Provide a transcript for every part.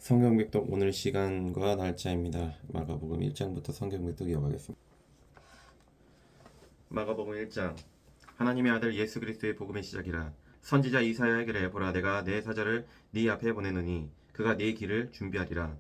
성경 맥독 오늘 시간과 날짜입니다. 마가복음 1장부터 성경 맥독 이어가겠습니다. 마가복음 1장. 하나님의 아들 예수 그리스도의 복음의 시작이라. 선지자 이사야에게 보라, 내가 내 사자를 네 앞에 보내노니 그가 네 길을 준비하리라.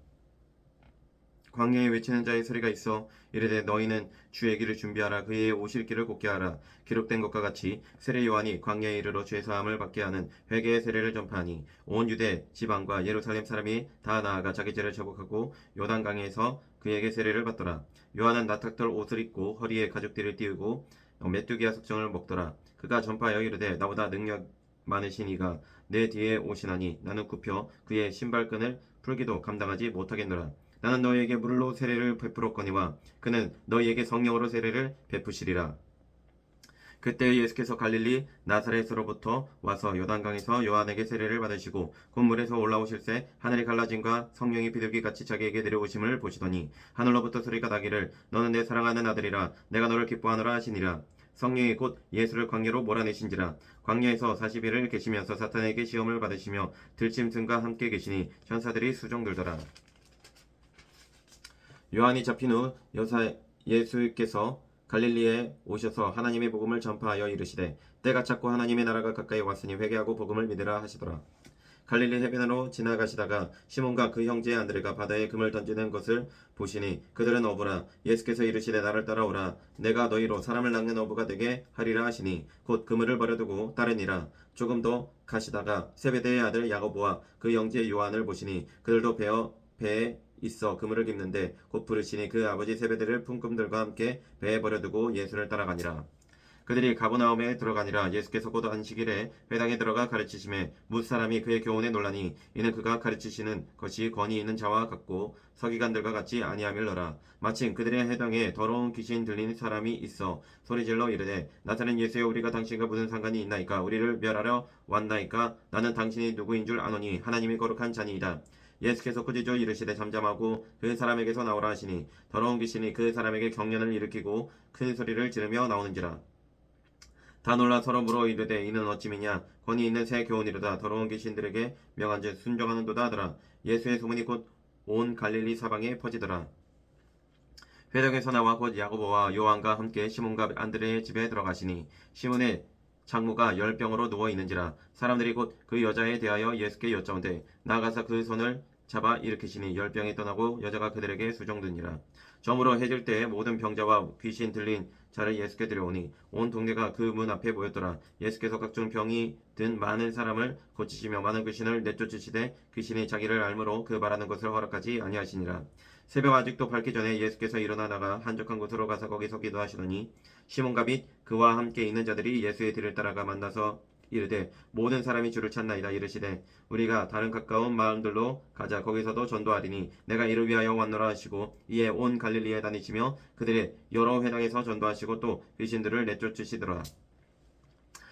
광야에 외치는 자의 소리가 있어 이르되 너희는 주의 길을 준비하라, 그의 오실 길을 곧게 하라. 기록된 것과 같이 세례 요한이 광야에 이르러 죄 사함을 받게 하는 회개의 세례를 전파하니 온 유대 지방과 예루살렘 사람이 다 나아가 자기 죄를 저곡하고 요단강에서 그에게 세례를 받더라. 요한은 나탁털 옷을 입고 허리에 가죽띠를 띄우고 메뚜기와 석정을 먹더라. 그가 전파하여 이르되 나보다 능력 많으신 이가 내 뒤에 오시나니 나는 굽혀 그의 신발끈을 풀기도 감당하지 못하겠노라. 나는 너희에게 물로 세례를 베풀었거니와 그는 너희에게 성령으로 세례를 베푸시리라. 그때 예수께서 갈릴리 나사렛으로부터 와서 요단강에서 요한에게 세례를 받으시고 곧 물에서 올라오실새 하늘이 갈라짐과 성령이 비둘기같이 자기에게 내려오심을 보시더니 하늘로부터 소리가 나기를 너는 내 사랑하는 아들이라, 내가 너를 기뻐하노라 하시니라. 성령이 곧 예수를 광야로 몰아내신지라. 광야에서 40일을 계시면서 사탄에게 시험을 받으시며 들짐승과 함께 계시니 천사들이 수종들더라. 요한이 잡힌 후 예수께서 갈릴리에 오셔서 하나님의 복음을 전파하여 이르시되 때가 찼고 하나님의 나라가 가까이 왔으니 회개하고 복음을 믿으라 하시더라. 갈릴리 해변으로 지나가시다가 시몬과 그 형제 안드레가 바다에 금을 던지는 것을 보시니 그들은 어부라. 예수께서 이르시되 나를 따라오라. 내가 너희로 사람을 낚는 어부가 되게 하리라 하시니 곧 그물을 버려두고 따르니라. 조금 더 가시다가 세베대의 아들 야고보와 그 형제 요한을 보시니 그들도 배에 있어 그물을 깁는데 곧 부르시니 그 아버지 세베대를 품꾼들과 함께 배에 버려두고 예수를 따라가니라. 그들이 가버나움에 들어가니라. 예수께서 곧 안식일에 회당에 들어가 가르치심에 뭇 사람이 그의 교훈에 놀라니 이는 그가 가르치시는 것이 권위 있는 자와 같고 서기관들과 같이 아니함일러라. 마침 그들의 회당에 더러운 귀신 들린 사람이 있어 소리질러 이르되 나사렛 예수여, 우리가 당신과 무슨 상관이 있나이까? 우리를 멸하러 왔나이까? 나는 당신이 누구인 줄 아노니 하나님이 거룩한 자니이다. 예수께서 꾸짖어 이르시되 잠잠하고 그 사람에게서 나오라 하시니 더러운 귀신이 그 사람에게 경련을 일으키고 큰 소리를 지르며 나오는지라. 다 놀라 서로 물어 이르되 이는 어찌미냐? 권위 있는 새 교훈이로다. 더러운 귀신들에게 명한즉 순종하는도다 하더라. 예수의 소문이 곧 온 갈릴리 사방에 퍼지더라. 회당에서 나와 곧 야고보와 요한과 함께 시몬과 안드레의 집에 들어가시니 시몬의 장모가 열병으로 누워 있는지라. 사람들이 곧 그 여자에 대하여 예수께 여짜온대 나가서 그 손을 잡아 일으키시니 열병이 떠나고 여자가 그들에게 수종드니라. 저물어 해질 때에 모든 병자와 귀신 들린 자를 예수께 데려오니 온 동네가 그 문 앞에 모였더라. 예수께서 각종 병이 든 많은 사람을 고치시며 많은 귀신을 내쫓으시되 귀신이 자기를 알므로 그 말하는 것을 허락하지 아니하시니라. 새벽 아직도 밝기 전에 예수께서 일어나 나가 한적한 곳으로 가서 거기서 기도하시더니 시몬과 및 그와 함께 있는 자들이 예수의 뒤를 따라가 만나서 이르되 모든 사람이 주를 찾나이다. 이르시되 우리가 다른 가까운 마을들로 가자. 거기서도 전도하리니 내가 이를 위하여 왔노라 하시고 이에 온 갈릴리에 다니시며 그들의 여러 회당에서 전도하시고 또 귀신들을 내쫓으시더라.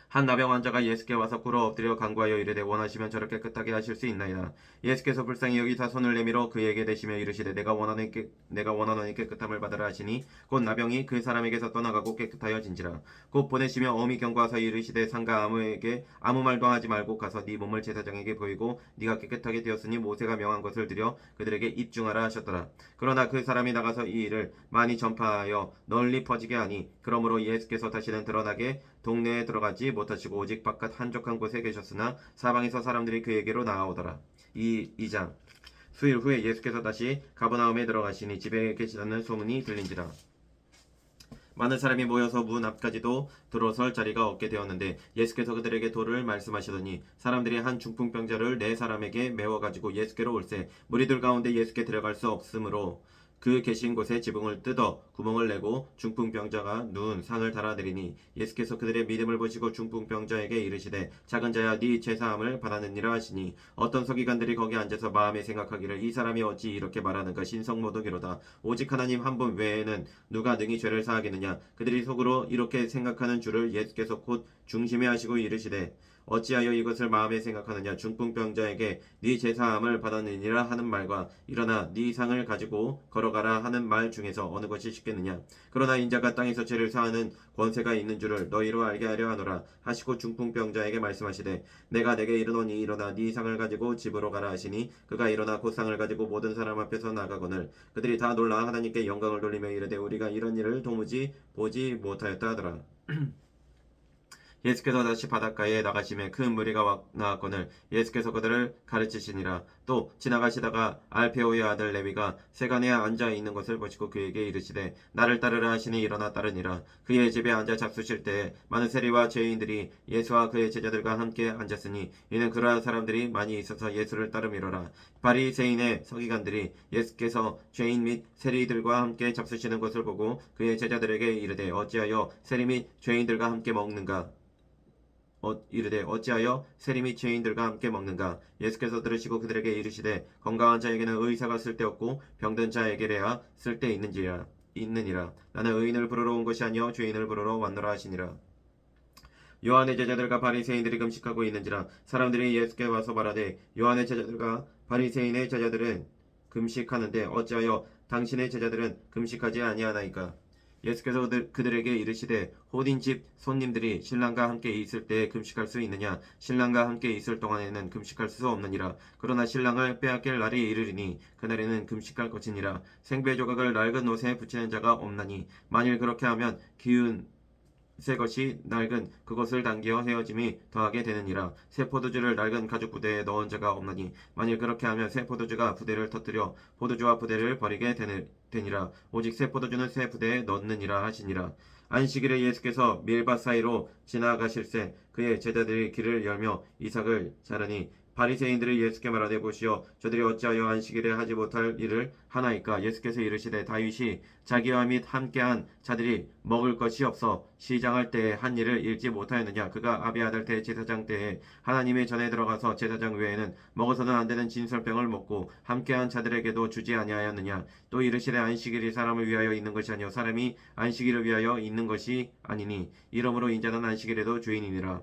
한 나병 환자가 예수께 와서 꿇어 엎드려 간구하여 이르되 원하시면 저를 깨끗하게 하실 수 있나이다. 예수께서 불쌍히 여기사 손을 내밀어 그에게 대시며 이르시되 내가 원하노니 깨끗함을 받으라 하시니 곧 나병이 그 사람에게서 떠나가고 깨끗하여진지라. 곧 보내시며 엄히 경고하사 이르시되 상가 아무에게 아무 말도 하지 말고 가서 네 몸을 제사장에게 보이고 네가 깨끗하게 되었으니 모세가 명한 것을 드려 그들에게 입증하라 하셨더라. 그러나 그 사람이 나가서 이 일을 많이 전파하여 널리 퍼지게 하니 그러므로 예수께서 다시는 드러나게 동네에 들어가지 못하시고 오직 바깥 한적한 곳에 계셨으나 사방에서 사람들이 그에게로 나아오더라. 2장. 수일 후에 예수께서 다시 가버나움에 들어가시니 집에 계시다는 소문이 들린지라. 많은 사람이 모여서 문 앞까지도 들어설 자리가 없게 되었는데 예수께서 그들에게 도를 말씀하시더니 사람들이 한 중풍병자를 네 사람에게 메워 가지고 예수께로 올세 무리들 가운데 예수께 들어갈 수 없으므로 그 계신 곳에 지붕을 뜯어 구멍을 내고 중풍병자가 누운 상을 달아내리니 예수께서 그들의 믿음을 보시고 중풍병자에게 이르시되 작은 자야 네 죄사함을 받았느니라 하시니 어떤 서기관들이 거기 앉아서 마음에 생각하기를 이 사람이 어찌 이렇게 말하는가? 신성모독이로다. 오직 하나님 한 분 외에는 누가 능히 죄를 사하겠느냐? 그들이 속으로 이렇게 생각하는 줄을 예수께서 곧 중심에 하시고 이르시되 어찌하여 이것을 마음에 생각하느냐. 중풍병자에게 네 제사함을 받았느니라 하는 말과 일어나 네 상을 가지고 걸어가라 하는 말 중에서 어느 것이 쉽겠느냐. 그러나 인자가 땅에서 죄를 사하는 권세가 있는 줄을 너희로 알게 하려 하노라 하시고 중풍병자에게 말씀하시되 내가 내게 이르노니 일어나 네 상을 가지고 집으로 가라 하시니 그가 일어나 곧 상을 가지고 모든 사람 앞에서 나가거늘 그들이 다 놀라 하나님께 영광을 돌리며 이르되 우리가 이런 일을 도무지 보지 못하였다 하더라. 예수께서 다시 바닷가에 나가심에 큰 무리가 나왔거늘 예수께서 그들을 가르치시니라. 또 지나가시다가 알페오의 아들 레위가 세간에 앉아 있는 것을 보시고 그에게 이르시되 나를 따르라 하시니 일어나 따르니라. 그의 집에 앉아 잡수실 때에 많은 세리와 죄인들이 예수와 그의 제자들과 함께 앉았으니 이는 그러한 사람들이 많이 있어서 예수를 따름이로라. 바리새인의 서기관들이 예수께서 죄인 및 세리들과 함께 잡수시는 것을 보고 그의 제자들에게 이르되 어찌하여 세리 및 죄인들과 함께 먹는가. 이르되 어찌하여 세리 및 죄인들과 함께 먹는가. 예수께서 들으시고 그들에게 이르시되 건강한 자에게는 의사가 쓸데없고 병든 자에게래야 쓸데있느니라. 나는 의인을 부르러 온 것이 아니요 죄인을 부르러 왔노라 하시니라. 요한의 제자들과 바리새인들이 금식하고 있는지라. 사람들이 예수께 와서 말하되 요한의 제자들과 바리새인의 제자들은 금식하는데 어찌하여 당신의 제자들은 금식하지 아니하나이까. 예수께서 그들에게 이르시되 호딘 집 손님들이 신랑과 함께 있을 때에 금식할 수 있느냐. 신랑과 함께 있을 동안에는 금식할 수 없느니라. 그러나 신랑을 빼앗길 날이 이르리니 그날에는 금식할 것이니라. 생배 조각을 낡은 옷에 붙이는 자가 없나니 만일 그렇게 하면 기운 새 것이 낡은 그것을 당기어 헤어짐이 더하게 되느니라. 새 포도주를 낡은 가죽 부대에 넣은 자가 없나니 만일 그렇게 하면 새 포도주가 부대를 터뜨려 포도주와 부대를 버리게 되니라. 오직 새 포도주는 새 부대에 넣느니라 하시니라. 안식일에 예수께서 밀밭 사이로 지나가실새 그의 제자들이 길을 열며 이삭을 자르니 바리새인들이 예수께 말하되 보시오 저들이 어찌하여 안식일에 하지 못할 일을 하나이까. 예수께서 이르시되 다윗이 자기와 및 함께한 자들이 먹을 것이 없어 시장할 때에 한 일을 잃지 못하였느냐. 그가 아비아달 대제사장 때에 하나님의 전에 들어가서 제사장 외에는 먹어서는 안 되는 진설병을 먹고 함께한 자들에게도 주지 아니하였느냐. 또 이르시되 안식일이 사람을 위하여 있는 것이 아니요 사람이 안식일을 위하여 있는 것이 아니니 이러므로 인자는 안식일에도 주인이니라.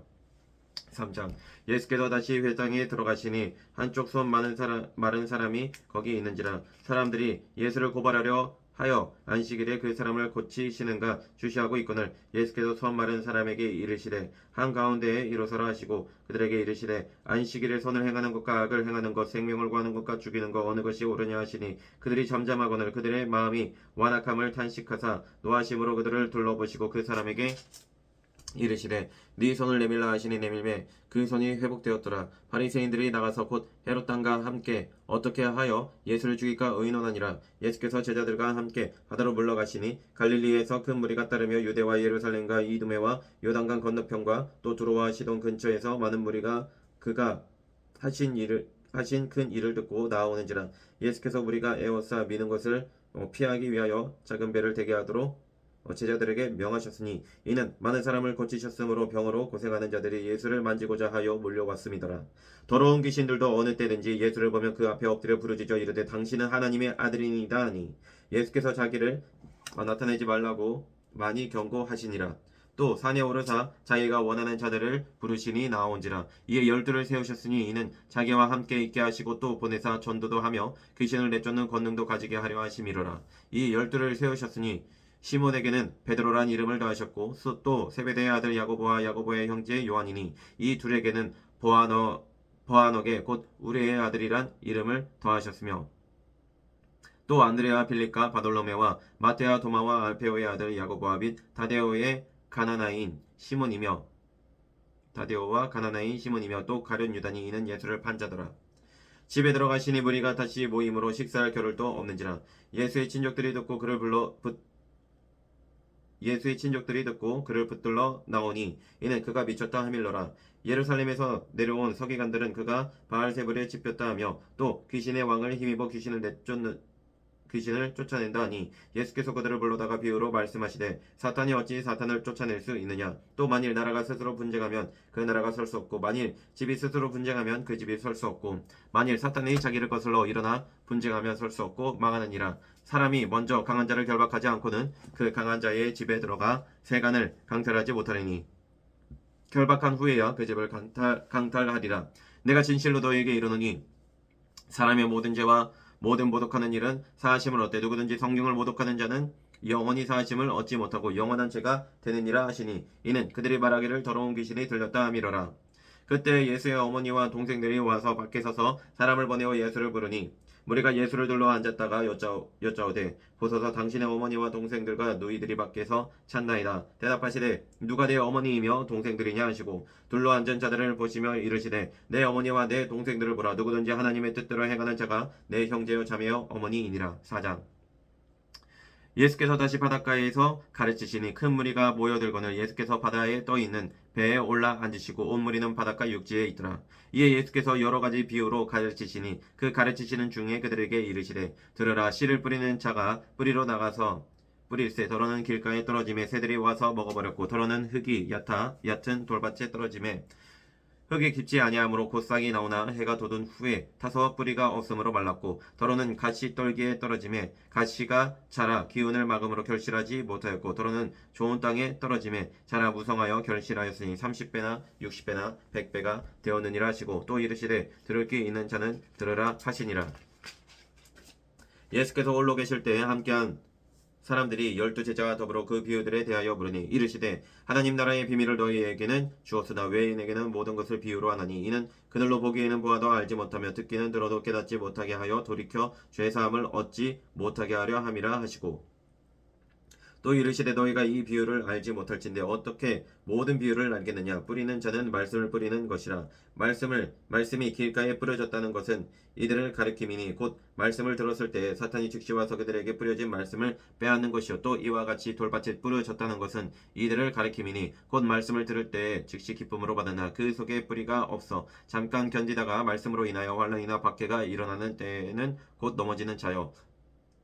3장. 예수께서 다시 회당에 들어가시니 한쪽 손 마른 사람이 거기 있는지라. 사람들이 예수를 고발하려 하여 안식일에 그 사람을 고치시는가 주시하고 있거늘 예수께서 손 마른 사람에게 이르시되 한가운데에 일어서라 하시고 그들에게 이르시되 안식일에 손을 행하는 것과 악을 행하는 것 생명을 구하는 것과 죽이는 것 어느 것이 옳으냐 하시니 그들이 잠잠하거늘 그들의 마음이 완악함을 탄식하사 노하심으로 그들을 둘러보시고 그 사람에게 이르시되 네 손을 내밀라 하시니 내밀매 그 손이 회복되었더라. 바리새인들이 나가서 곧 헤롯 왕과 함께 어떻게 하여 예수를 죽일까 의논하니라. 예수께서 제자들과 함께 바다로 물러가시니 갈릴리에서 큰 무리가 따르며 유대와 예루살렘과 이두메와 요단강 건너편과 또 두로와 시돈 근처에서 많은 무리가 그가 하신 큰 일을 듣고 나아오는지라. 예수께서 우리가 에워싸 미는 것을 피하기 위하여 작은 배를 대게 하도록 제자들에게 명하셨으니 이는 많은 사람을 고치셨으므로 병으로 고생하는 자들이 예수를 만지고자 하여 몰려왔음이더라. 더러운 귀신들도 어느 때든지 예수를 보면 그 앞에 엎드려 부르짖어 이르되 당신은 하나님의 아들이니이다 하니 예수께서 자기를 나타내지 말라고 많이 경고하시니라. 또 산에 오르사 자기가 원하는 자들을 부르시니 나온지라. 이에 12를 세우셨으니 이는 자기와 함께 있게 하시고 또 보내사 전도도 하며 귀신을 내쫓는 권능도 가지게 하려 하심이로라. 이 12를 세우셨으니 시몬에게는 베드로란 이름을 더하셨고 또 세베대의 아들 야고보와 야고보의 형제 요한이니 이 둘에게는 보아너게 곧 우레의 아들이란 이름을 더하셨으며 또 안드레와 빌립과 바돌로메와 마테와 도마와 알페오의 아들 야고보와 및 다데오와 가나나인 시몬이며 또 가룟 유다니 이는 예수를 판 자더라. 집에 들어가시니 무리가 다시 모임으로 식사할 겨를도 없는지라. 예수의 친족들이 듣고 그를 붙들러 나오니 이는 그가 미쳤다 하밀러라. 예루살렘에서 내려온 서기관들은 그가 바알세불에 집혔다 하며 또 귀신의 왕을 힘입어 귀신을 쫓아낸다 하니 예수께서 그들을 불러다가 비유로 말씀하시되 사탄이 어찌 사탄을 쫓아낼 수 있느냐. 또 만일 나라가 스스로 분쟁하면 그 나라가 설 수 없고 만일 집이 스스로 분쟁하면 그 집이 설 수 없고 만일 사탄이 자기를 거슬러 일어나 분쟁하면 설 수 없고 망하느니라. 사람이 먼저 강한 자를 결박하지 않고는 그 강한 자의 집에 들어가 세간을 강탈하지 못하리니 결박한 후에야 그 집을 강탈하리라. 내가 진실로 너희에게 이르노니 사람의 모든 죄와 모든 모독하는 일은 사하심을 얻되 누구든지 성경을 모독하는 자는 영원히 사하심을 얻지 못하고 영원한 죄가 되느니라 하시니 이는 그들이 말하기를 더러운 귀신이 들렸다 함이로라. 그때 예수의 어머니와 동생들이 와서 밖에 서서 사람을 보내어 예수를 부르니 무리가 예수를 둘러 앉았다가 여짜오되 보소서 당신의 어머니와 동생들과 너희들이 밖에서 찾나이다. 대답하시되 누가 내 어머니이며 동생들이냐 하시고 둘러 앉은 자들을 보시며 이르시되 내 어머니와 내 동생들을 보라. 누구든지 하나님의 뜻대로 행하는 자가 내 형제요 자매요 어머니이니라. 4장. 예수께서 다시 바닷가에서 가르치시니 큰 무리가 모여들거늘 예수께서 바다에 떠있는 배에 올라 앉으시고 온 무리는 바닷가 육지에 있더라. 이에 예수께서 여러 가지 비유로 가르치시니 그 가르치시는 중에 그들에게 이르시되 들으라. 씨를 뿌리는 자가 뿌리로 나가서 뿌릴새 더러는 길가에 떨어짐에 새들이 와서 먹어버렸고 더러는 흙이 얕은 돌밭에 떨어짐에 흙이 깊지 아니하므로 곧 싹이 나오나 해가 돋은 후에 타서 뿌리가 없으므로 말랐고 더러는 가시 떨기에 떨어짐에 가시가 자라 기운을 막음으로 결실하지 못하였고 더러는 좋은 땅에 떨어짐에 자라 무성하여 결실하였으니 30배나 60배나 100배가 되었느니라 하시고 또 이르시되 들을 귀 있는 자는 들으라 하시니라. 예수께서 홀로 계실 때에 함께한 사람들이 12제자와 더불어 그 비유들에 대하여 물으니 이르시되 하나님 나라의 비밀을 너희에게는 주었으나 외인에게는 모든 것을 비유로 하나니 이는 그들로 보기에는 보아도 알지 못하며 듣기는 들어도 깨닫지 못하게 하여 돌이켜 죄사함을 얻지 못하게 하려 함이라 하시고 또 이르시되 너희가 이 비유를 알지 못할진대 어떻게 모든 비유를 알겠느냐. 뿌리는 자는 말씀을 뿌리는 것이라. 말씀이 길가에 뿌려졌다는 것은 이들을 가리킴이니 곧 말씀을 들었을 때 사탄이 즉시 와서 그들에게 뿌려진 말씀을 빼앗는 것이요 또 이와 같이 돌밭에 뿌려졌다는 것은 이들을 가리킴이니 곧 말씀을 들을 때 즉시 기쁨으로 받으나 그 속에 뿌리가 없어 잠깐 견디다가 말씀으로 인하여 환란이나 박해가 일어나는 때에는 곧 넘어지는 자요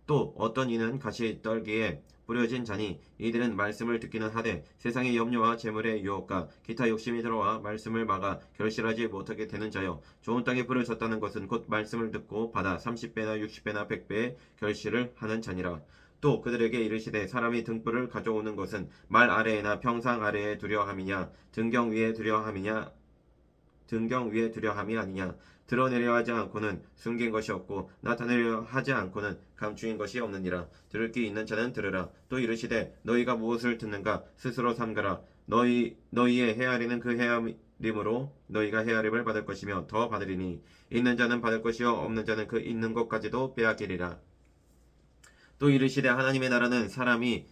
또 어떤 이는 가시 떨기에 뿌려진 자니 이들은 말씀을 듣기는 하되 세상의 염려와 재물의 유혹과 기타 욕심이 들어와 말씀을 막아 결실하지 못하게 되는 자요 좋은 땅에 뿌려졌다는 것은 곧 말씀을 듣고 받아 30배나 60배나 100배의 결실을 하는 자니라. 또 그들에게 이르시되 사람이 등불을 가져오는 것은 말 아래에나 평상 아래에 두려 함이냐 등경 위에 두려 함이 아니냐. 드러내려 하지 않고는 숨긴 것이 없고 나타내려 하지 않고는 감추인 것이 없느니라. 들을 귀 있는 자는 들으라. 또 이르시되 너희가 무엇을 듣는가 스스로 삼가라. 너희의 헤아리는 그 헤아림으로 너희가 헤아림을 받을 것이며 더 받으리니 있는 자는 받을 것이요 없는 자는 그 있는 것까지도 빼앗기리라. 또 이르시되 하나님의 나라는 사람이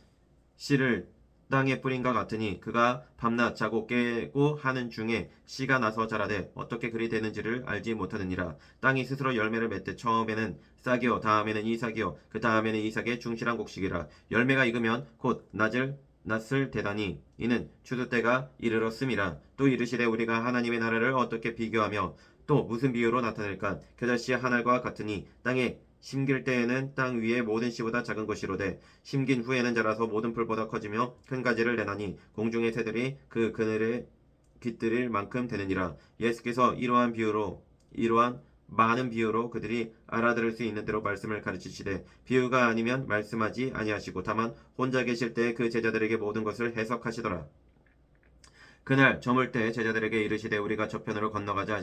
씨를 땅에 뿌린과 같으니 그가 밤낮 자고 깨고 하는 중에 씨가 나서 자라되 어떻게 그리 되는지를 알지 못하느니라. 땅이 스스로 열매를 맺되 처음에는 싹이요 다음에는 이삭이요 그 다음에는 이삭의 중실한 곡식이라. 열매가 익으면 곧 낫을 대다니 이는 추수 때가 이르렀음이라. 또 이르시되 우리가 하나님의 나라를 어떻게 비교하며 또 무슨 비유로 나타낼까. 겨자씨 한 알과 같으니 땅에 심길 때에는 땅 위의 모든 씨보다 작은 것이로되 심긴 후에는 자라서 모든 풀보다 커지며 큰 가지를 내나니 공중의 새들이 그 그늘에 깃들일 만큼 되느니라. 예수께서 이러한 많은 비유로 그들이 알아들을 수 있는 대로 말씀을 가르치시되 비유가 아니면 말씀하지 아니하시고 다만 혼자 계실 때 그 제자들에게 모든 것을 해석하시더라. 그날 저물 때 제자들에게 이르시되 우리가 저편으로 건너가자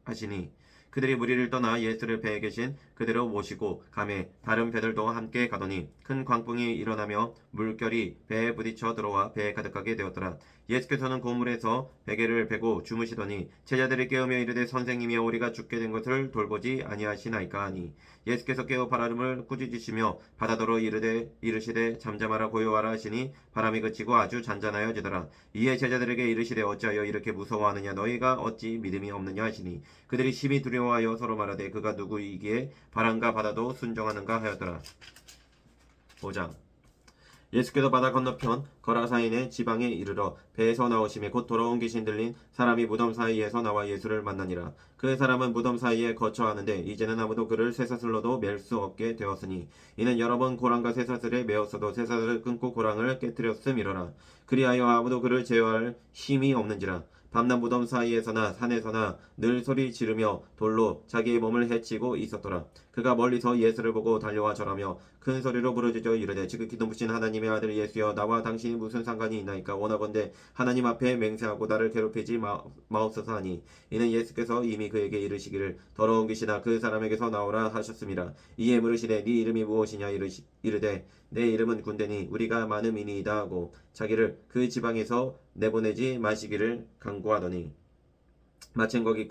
하시니 그들이 무리를 떠나 예수를 배에 계신 그대로 모시고 가매 다른 배들도 함께 가더니 큰 광풍이 일어나며 물결이 배에 부딪혀 들어와 배에 가득하게 되었더라. 예수께서는 고물에서 베개를 베고 주무시더니 제자들이 깨우며 이르되 선생님이여 우리가 죽게 된 것을 돌보지 아니하시나이까 하니 예수께서 깨어 바람을 꾸짖으시며 바다더러 이르시되 잠잠하라 고요하라 하시니 바람이 그치고 아주 잔잔하여지더라. 이에 제자들에게 이르시되 어찌하여 이렇게 무서워하느냐 너희가 어찌 믿음이 없느냐 하시니 그들이 심히 두려워하여 서로 말하되 그가 누구이기에 바람과 바다도 순종하는가 하였더라. 5장. 예수께서 바다 건너편 거라사인의 지방에 이르러 배에서 나오심에 곧 돌아온 귀신 들린 사람이 무덤 사이에서 나와 예수를 만나니라. 그 사람은 무덤 사이에 거처하는데 이제는 아무도 그를 쇠사슬로도 맬 수 없게 되었으니 이는 여러 번 고랑과 쇠사슬에 매었어도 쇠사슬을 끊고 고랑을 깨뜨렸음이로라. 그리하여 아무도 그를 제어할 힘이 없는지라. 밤낮 무덤 사이에서나 산에서나 늘 소리 지르며 돌로 자기의 몸을 해치고 있었더라. 그가 멀리서 예수를 보고 달려와 절하며 큰 소리로 부르짖어 이르되 지극히 높으신 하나님의 아들 예수여 나와 당신이 무슨 상관이 있나이까. 원하건대 하나님 앞에 맹세하고 나를 괴롭히지 마옵소서 하니 이는 예수께서 이미 그에게 이르시기를 더러운 귀신아 그 사람에게서 나오라 하셨습니다. 이에 물으시되 네 이름이 무엇이냐. 이르되 내 이름은 군대니 우리가 많음이니이다 하고 자기를 그 지방에서 내보내지 마시기를 간구하더니 마침 거기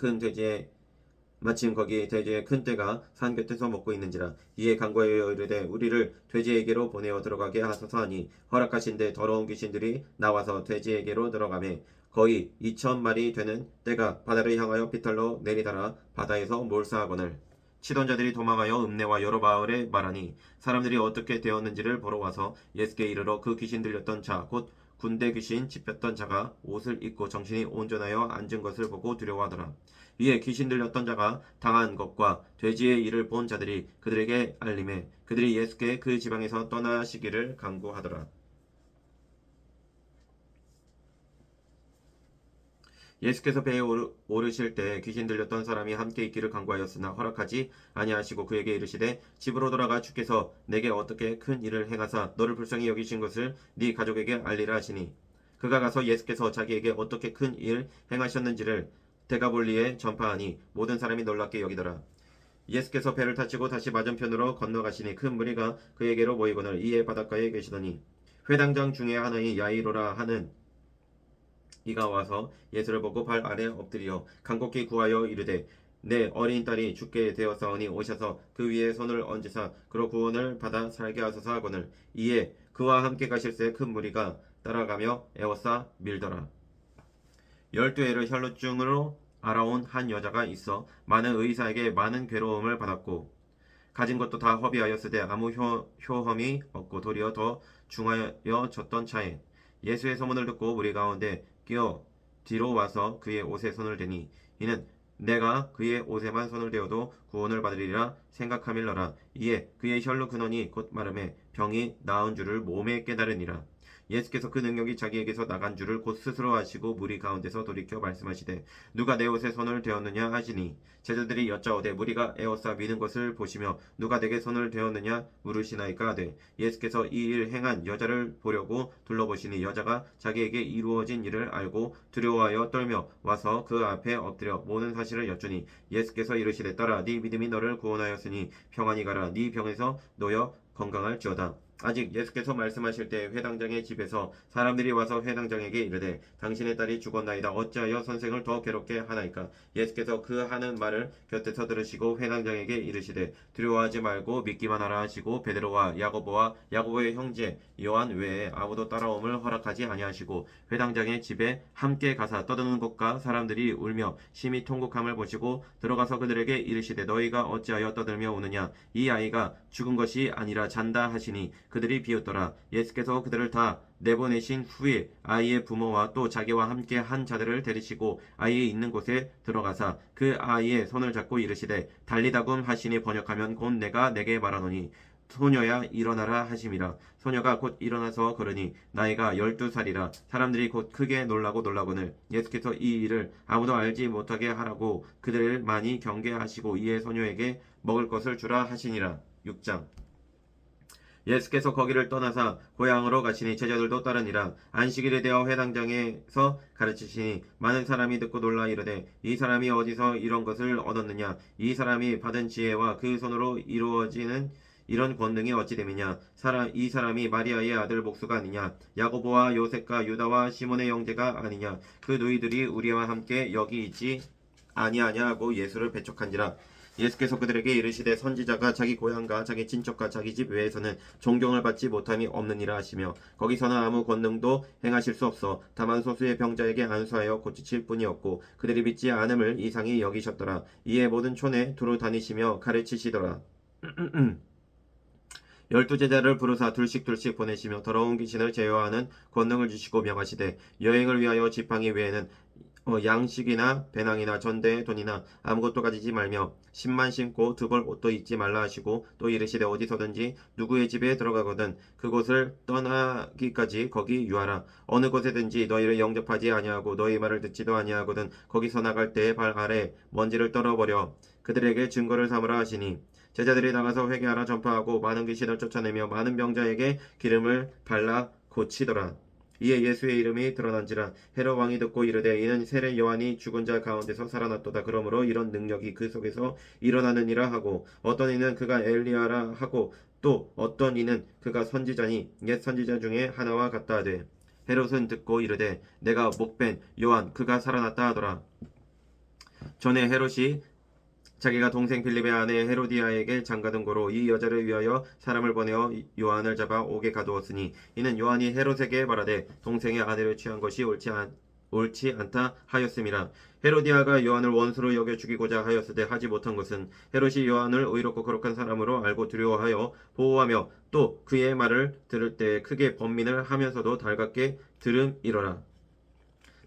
돼지의 큰 떼가 산 곁에서 먹고 있는지라. 이에 간구하여 이르되 우리를 돼지에게로 보내어 들어가게 하소서 하니 허락하신데 더러운 귀신들이 나와서 돼지에게로 들어가매 거의 2,000마리 되는 떼가 바다를 향하여 비탈로 내리달아 바다에서 몰사하거늘 치던 자들이 도망하여 읍내와 여러 마을에 말하니 사람들이 어떻게 되었는지를 보러 와서 예수께 이르러 그 귀신 들렸던 자 곧 군대 귀신 집혔던 자가 옷을 입고 정신이 온전하여 앉은 것을 보고 두려워하더라. 이에 귀신 들렸던 자가 당한 것과 돼지의 일을 본 자들이 그들에게 알림해 그들이 예수께 그 지방에서 떠나시기를 간구하더라. 예수께서 배에 오르실 때 귀신 들렸던 사람이 함께 있기를 간구하였으나 허락하지 아니하시고 그에게 이르시되 집으로 돌아가 주께서 내게 어떻게 큰 일을 행하사 너를 불쌍히 여기신 것을 네 가족에게 알리라 하시니 그가 가서 예수께서 자기에게 어떻게 큰 일 행하셨는지를 데가볼리에 전파하니 모든 사람이 놀랍게 여기더라. 예수께서 배를 타시고 다시 맞은편으로 건너가시니 큰 무리가 그에게로 모이거늘 이에 바닷가에 계시더니 회당장 중에 하나인 야이로라 하는 이가 와서 예수를 보고 발 아래 엎드려 간곡히 구하여 이르되 내 어린 딸이 죽게 되었사오니 오셔서 그 위에 손을 얹으사 그로 구원을 받아 살게 하소서 하거늘 이에 그와 함께 가실새 큰 무리가 따라가며 에워싸 밀더라. 12해를 혈루증으로 알아온 한 여자가 있어 많은 의사에게 많은 괴로움을 받았고 가진 것도 다 허비하였으되 아무 효험이 없고 도리어 더 중하여졌던 차에 예수의 소문을 듣고 무리 가운데 끼어 뒤로 와서 그의 옷에 손을 대니 이는 내가 그의 옷에만 손을 대어도 구원을 받으리라 생각함일러라. 이에 그의 혈루 근원이 곧 마름에 병이 나은 줄을 몸에 깨달으니라. 예수께서 그 능력이 자기에게서 나간 줄을 곧 스스로 아시고 무리 가운데서 돌이켜 말씀하시되 누가 내 옷에 손을 대었느냐 하시니 제자들이 여짜오되 무리가 에워싸 미는 것을 보시며 누가 내게 손을 대었느냐 물으시나이까 하되 예수께서 이 일 행한 여자를 보려고 둘러보시니 여자가 자기에게 이루어진 일을 알고 두려워하여 떨며 와서 그 앞에 엎드려 모든 사실을 여쭈니 예수께서 이르시되 딸아 네 믿음이 너를 구원하였으니 평안히 가라 네 병에서 놓여 건강할지어다. 아직 예수께서 말씀하실 때 회당장의 집에서 사람들이 와서 회당장에게 이르되 당신의 딸이 죽었나이다 어찌하여 선생을 더 괴롭게 하나이까. 예수께서 그 하는 말을 곁에서 들으시고 회당장에게 이르시되 두려워하지 말고 믿기만 하라 하시고 베드로와 야고보와 야고보의 형제 요한 외에 아무도 따라옴을 허락하지 아니하시고 회당장의 집에 함께 가사 떠드는 것과 사람들이 울며 심히 통곡함을 보시고 들어가서 그들에게 이르시되 너희가 어찌하여 떠들며 우느냐. 이 아이가 죽은 것이 아니라 잔다 하시니 그들이 비웃더라. 예수께서 그들을 다 내보내신 후에 아이의 부모와 또 자기와 함께 한 자들을 데리시고 아이의 있는 곳에 들어가사 그 아이의 손을 잡고 이르시되 달리다굼 하시니 번역하면 곧 내가 내게 말하노니 소녀야 일어나라 하심이라. 소녀가 곧 일어나서 걸으니 나이가 12살이라. 사람들이 곧 크게 놀라고는 예수께서 이 일을 아무도 알지 못하게 하라고 그들을 많이 경계하시고 이에 소녀에게 먹을 것을 주라 하시니라. 6장. 예수께서 거기를 떠나사 고향으로 가시니 제자들도 따르니라. 안식일에 되어 회당장에서 가르치시니 많은 사람이 듣고 놀라 이르되 이 사람이 어디서 이런 것을 얻었느냐. 이 사람이 받은 지혜와 그 손으로 이루어지는 이런 권능이 어찌 됨이냐. 이 사람이 마리아의 아들 목수가 아니냐. 야고보와 요셉과 유다와 시몬의 형제가 아니냐. 그 누이들이 우리와 함께 여기 있지 아니하냐 하고 예수를 배척한지라. 예수께서 그들에게 이르시되 선지자가 자기 고향과 자기 친척과 자기 집 외에서는 존경을 받지 못함이 없느니라 하시며 거기서는 아무 권능도 행하실 수 없어 다만 소수의 병자에게 안수하여 고치실 뿐이었고 그들이 믿지 않음을 이상히 여기셨더라. 이에 모든 촌에 두루 다니시며 가르치시더라. 12제자를 부르사 둘씩 보내시며 더러운 귀신을 제어하는 권능을 주시고 명하시되 여행을 위하여 지팡이 외에는 양식이나 배낭이나 전대의 돈이나 아무것도 가지지 말며 10만 신고 2벌 옷도 입지 말라 하시고 또 이르시되 어디서든지 누구의 집에 들어가거든 그곳을 떠나기까지 거기 유하라. 어느 곳에든지 너희를 영접하지 아니하고 너희 말을 듣지도 아니하거든 거기서 나갈 때에 발 아래 먼지를 떨어버려 그들에게 증거를 삼으라 하시니 제자들이 나가서 회개하라 전파하고 많은 귀신을 쫓아내며 많은 병자에게 기름을 발라 고치더라. 이에 예수의 이름이 드러난지라. 헤롯 왕이 듣고 이르되 이는 세례 요한이 죽은 자 가운데서 살아났도다. 그러므로 이런 능력이 그 속에서 일어나느니라 하고 어떤 이는 그가 엘리야라 하고 또 어떤 이는 그가 선지자니 옛 선지자 중에 하나와 같다 하되 헤롯은 듣고 이르되 내가 목벤 요한 그가 살아났다 하더라. 전에 헤롯이 자기가 동생 빌립의 아내 헤로디아에게 장가든 고로 이 여자를 위하여 사람을 보내어 요한을 잡아 옥에 가두었으니 이는 요한이 헤롯에게 말하되 동생의 아내를 취한 것이 옳지 않다 하였음이라. 헤로디아가 요한을 원수로 여겨 죽이고자 하였으되 하지 못한 것은 헤롯이 요한을 의롭고 거룩한 사람으로 알고 두려워하여 보호하며 또 그의 말을 들을 때 크게 번민을 하면서도 달갑게 들음이러라.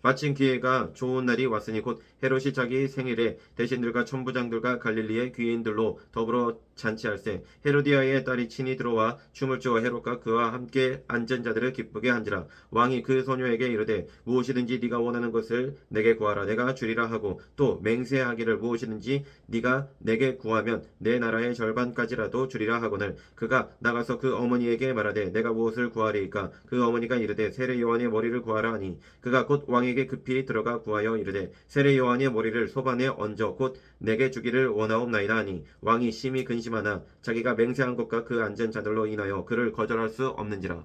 마침 기회가 좋은 날이 왔으니 곧 헤롯이 자기 생일에 대신들과 천부장들과 갈릴리의 귀인들로 더불어 잔치할세 헤로디아의 딸이 친히 들어와 춤을 추어 헤롯과 그와 함께 앉은 자들을 기쁘게 한지라. 왕이 그 소녀에게 이르되 무엇이든지 네가 원하는 것을 내게 구하라 내가 주리라 하고 또 맹세하기를 무엇이든지 네가 내게 구하면 내 나라의 절반까지라도 주리라 하거늘 그가 나가서 그 어머니에게 말하되 내가 무엇을 구하리이까. 그 어머니가 이르되 세례 요한의 머리를 구하라 하니 그가 곧 왕에게 급히 들어가 구하여 이르되 세례 요한의 머리를 소반에 얹어 곧 내게 주기를 원하옵나이다 하니 왕이 심히 근심하나 자기가 맹세한 것과 그 앉은 자들로 인하여 그를 거절할 수 없는지라.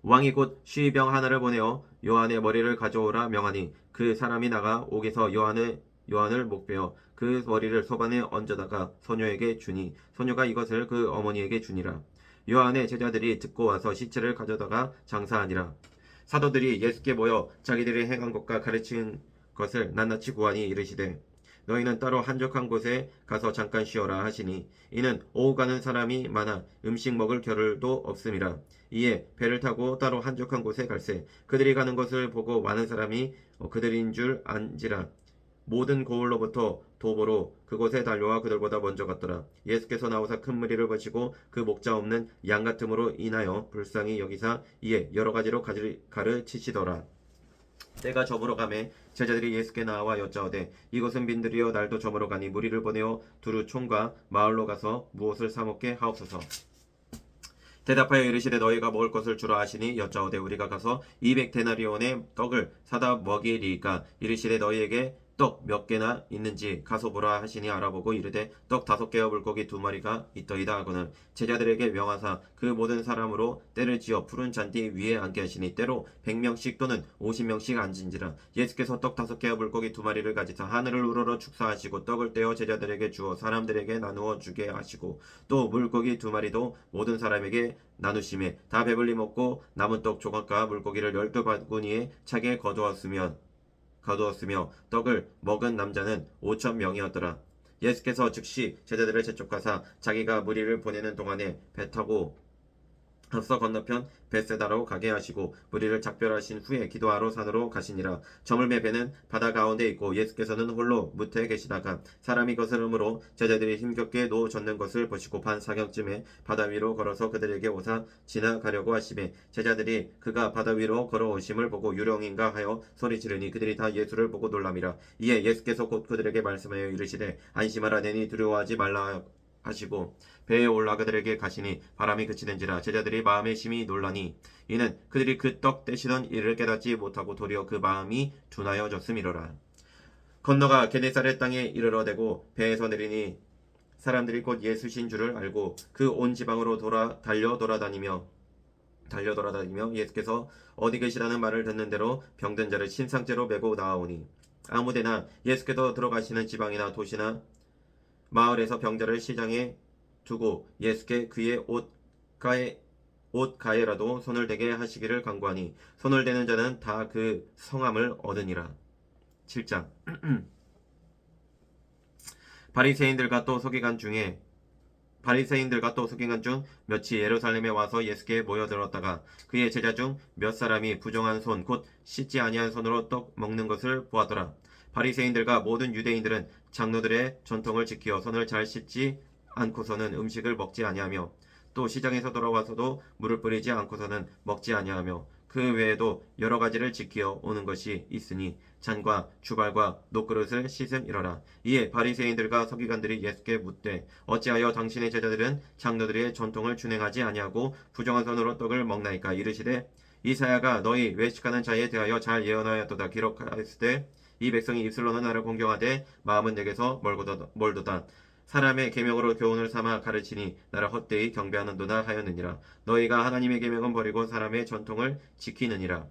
왕이 곧 쉬병 하나를 보내어 요한의 머리를 가져오라 명하니 그 사람이 나가 옥에서 요한을 목베어 그 머리를 소반에 얹어다가 소녀에게 주니 소녀가 이것을 그 어머니에게 주니라. 요한의 제자들이 듣고 와서 시체를 가져다가 장사하니라. 사도들이 예수께 모여 자기들이 행한 것과 가르친 것을 낱낱이 구하니 이르시되 너희는 따로 한적한 곳에 가서 잠깐 쉬어라 하시니 이는 오후 가는 사람이 많아 음식 먹을 겨를도 없음이라. 이에 배를 타고 따로 한적한 곳에 갈새 그들이 가는 것을 보고 많은 사람이 그들인 줄 안지라. 모든 고을로부터 도보로 그곳에 달려와 그들보다 먼저 갔더라. 예수께서 나오사 큰 무리를 보시고 그 목자 없는 양 같음으로 인하여 불쌍히 여기사 이에 여러 가지로 가르치시더라. 때가 저물어 가매 제자들이 예수께 나와 여짜오되 이것은 빈들이여 날도 저물어 가니 무리를 보내어 두루 총과 마을로 가서 무엇을 사 먹게 하옵소서. 대답하여 이르시되 너희가 먹을 것을 주라 하시니 여짜오되 우리가 가서 200데나리온의 떡을 사다 먹이리이까. 이르시되 너희에게 떡 몇 개나 있는지 가서 보라 하시니 알아보고 이르되 떡 5개와 물고기 2마리가 있더이다 하거늘 제자들에게 명하사 그 모든 사람으로 때를 지어 푸른 잔디 위에 앉게 하시니 때로 100명씩 또는 50명씩 앉은지라. 예수께서 떡 5개와 물고기 2마리를 가지사 하늘을 우러러 축사하시고 떡을 떼어 제자들에게 주어 사람들에게 나누어 주게 하시고 또 물고기 2마리도 모든 사람에게 나누심에 다 배불리 먹고 남은 떡 조각과 물고기를 12바구니에 차게 거두었으며 떡을 먹은 남자는 5,000명이었더라. 예수께서 즉시 제자들을 재촉하사 자기가 무리를 보내는 동안에 배 타고 앞서 건너편 벳세다로 가게 하시고 무리를 작별하신 후에 기도하러 산으로 가시니라. 저물매 배는 바다 가운데 있고 예수께서는 홀로 무태에 계시다가 사람이 거스름으로 제자들이 힘겹게 노 젓는 것을 보시고 반사경쯤에 바다 위로 걸어서 그들에게 오사 지나가려고 하시매 제자들이 그가 바다 위로 걸어오심을 보고 유령인가 하여 소리 지르니 그들이 다 예수를 보고 놀람이라. 이에 예수께서 곧 그들에게 말씀하여 이르시되 안심하라 내니 두려워하지 말라 하시고 배에 올라 그들에게 가시니 바람이 그치는지라. 제자들이 마음에 심히 놀라니 이는 그들이 그 떡 떼시던 일을 깨닫지 못하고 도리어 그 마음이 둔하여졌음이로라. 건너가 게네사렛 땅에 이르러대고 배에서 내리니 사람들이 곧 예수신 줄을 알고 그 온 지방으로 달려 돌아다니며 예수께서 어디 계시라는 말을 듣는 대로 병든 자를 신상제로 메고 나아오니 아무데나 예수께서 들어가시는 지방이나 도시나 마을에서 병자를 시장에 두고 예수께 그의 옷 가에라도 손을 대게 하시기를 간구하니 손을 대는 자는 다 그 성함을 얻으니라. 7장 바리새인들과 또 서기관 중에 바리새인들과 또 서기관 중 몇이 예루살렘에 와서 예수께 모여들었다가 그의 제자 중 몇 사람이 부정한 손 곧 씻지 아니한 손으로 떡 먹는 것을 보았더라. 바리새인들과 모든 유대인들은 장로들의 전통을 지키어 손을 잘 씻지 않고서는 음식을 먹지 아니하며 또 시장에서 돌아와서도 물을 뿌리지 않고서는 먹지 아니하며 그 외에도 여러 가지를 지키어 오는 것이 있으니 잔과 주발과 녹그릇을 씻음이러라. 이에 바리새인들과 서기관들이 예수께 묻되 어찌하여 당신의 제자들은 장로들의 전통을 준행하지 아니하고 부정한 손으로 떡을 먹나이까. 이르시되 이사야가 너희 외식하는 자에 대하여 잘 예언하였도다. 기록하였으되 이 백성이 입술로는 나를 공경하되 마음은 내게서 멀도다. 사람의 계명으로 교훈을 삼아 가르치니 나를 헛되이 경배하는도다 하였느니라. 너희가 하나님의 계명은 버리고 사람의 전통을 지키느니라.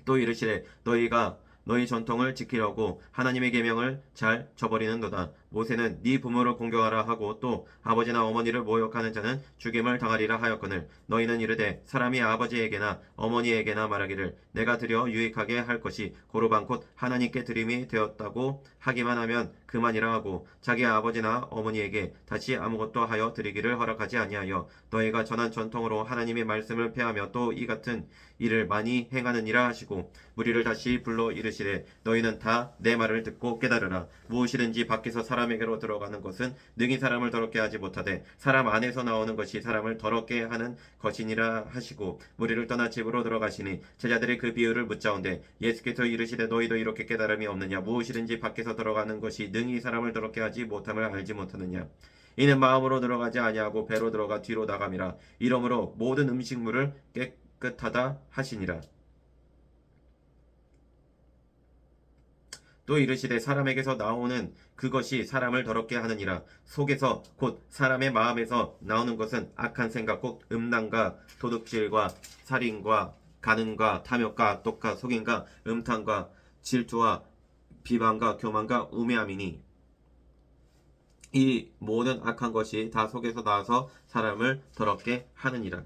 또 이르시되 너희가 너희 전통을 지키려고 하나님의 계명을 잘 저버리는도다. 모세는 네 부모를 공경하라 하고 또 아버지나 어머니를 모욕하는 자는 죽임을 당하리라 하였거늘 너희는 이르되 사람이 아버지에게나 어머니에게나 말하기를 내가 드려 유익하게 할 것이 고르반 곧 하나님께 드림이 되었다고 하기만 하면 그만이라 하고 자기 아버지나 어머니에게 다시 아무것도 하여 드리기를 허락하지 아니하여 너희가 전한 전통으로 하나님의 말씀을 폐하며 또 이 같은 일을 많이 행하느니라 하시고 무리를 다시 불러 이르시되 너희는 다 내 말을 듣고 깨달으라. 무엇이든지 밖에서 사람에게로 들어가는 것은 능히 사람을 더럽게 하지 못하되 사람 안에서 나오는 것이 사람을 더럽게 하는 것이니라 하시고 무리를 떠나 집으로 들어가시니 제자들이 그 비유를 묻자온데 예수께서 이르시되 너희도 이렇게 깨달음이 없느냐. 무엇이든지 밖에서 들어가는 것이 능히 사람을 더럽게 하지 못함을 알지 못하느냐. 이는 마음으로 들어가지 아니하고 배로 들어가 뒤로 나감이라. 이러므로 모든 음식물을 깨끗하다 하시니라. 또 이르시되 사람에게서 나오는 그것이 사람을 더럽게 하느니라. 속에서 곧 사람의 마음에서 나오는 것은 악한 생각 곧 음란과 도둑질과 살인과 간음과 탐욕과 악독과 속임과 음탕과 질투와 비방과 교만과 우매함이니 이 모든 악한 것이 다 속에서 나와서 사람을 더럽게 하느니라.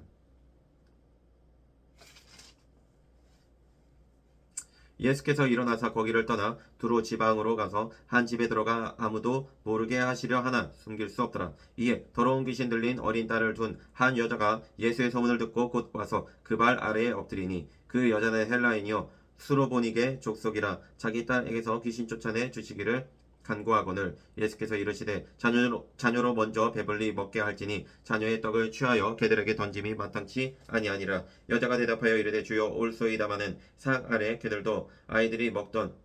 예수께서 일어나사 거기를 떠나 두로 지방으로 가서 한 집에 들어가 아무도 모르게 하시려 하나 숨길 수 없더라. 이에 더러운 귀신 들린 어린 딸을 둔 한 여자가 예수의 소문을 듣고 곧 와서 그 발 아래에 엎드리니 그 여자는 헬라인이요 수로보니게 족속이라. 자기 딸에게서 귀신 쫓아내 주시기를 간구하거늘 예수께서 이르시되 자녀로 먼저 배불리 먹게 할지니 자녀의 떡을 취하여 개들에게 던짐이 마땅치 아니하니라. 여자가 대답하여 이르되 주여 올소이다마는 상 아래 개들도 아이들이 먹던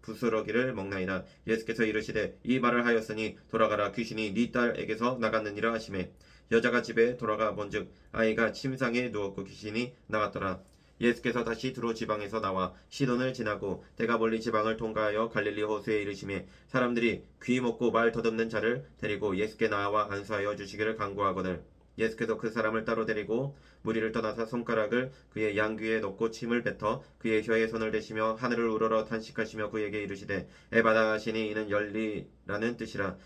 부스러기를 먹나이다. 예수께서 이르시되 이 말을 하였으니 돌아가라. 귀신이 네 딸에게서 나갔느니라 하시매 여자가 집에 돌아가 본즉 아이가 침상에 누웠고 귀신이 나갔더라. 예수께서 다시 두로 지방에서 나와 시돈을 지나고 때가 멀리 지방을 통과하여 갈릴리 호수에 이르시매 사람들이 귀 먹고 말 더듬는 자를 데리고 예수께 나와 안수하여 주시기를 간구하거늘 예수께서 그 사람을 따로 데리고 무리를 떠나서 손가락을 그의 양귀에 넣고 침을 뱉어 그의 혀에 손을 대시며 하늘을 우러러 탄식하시며 그에게 이르시되 에바다 하시니 이는 열리라는 뜻이라.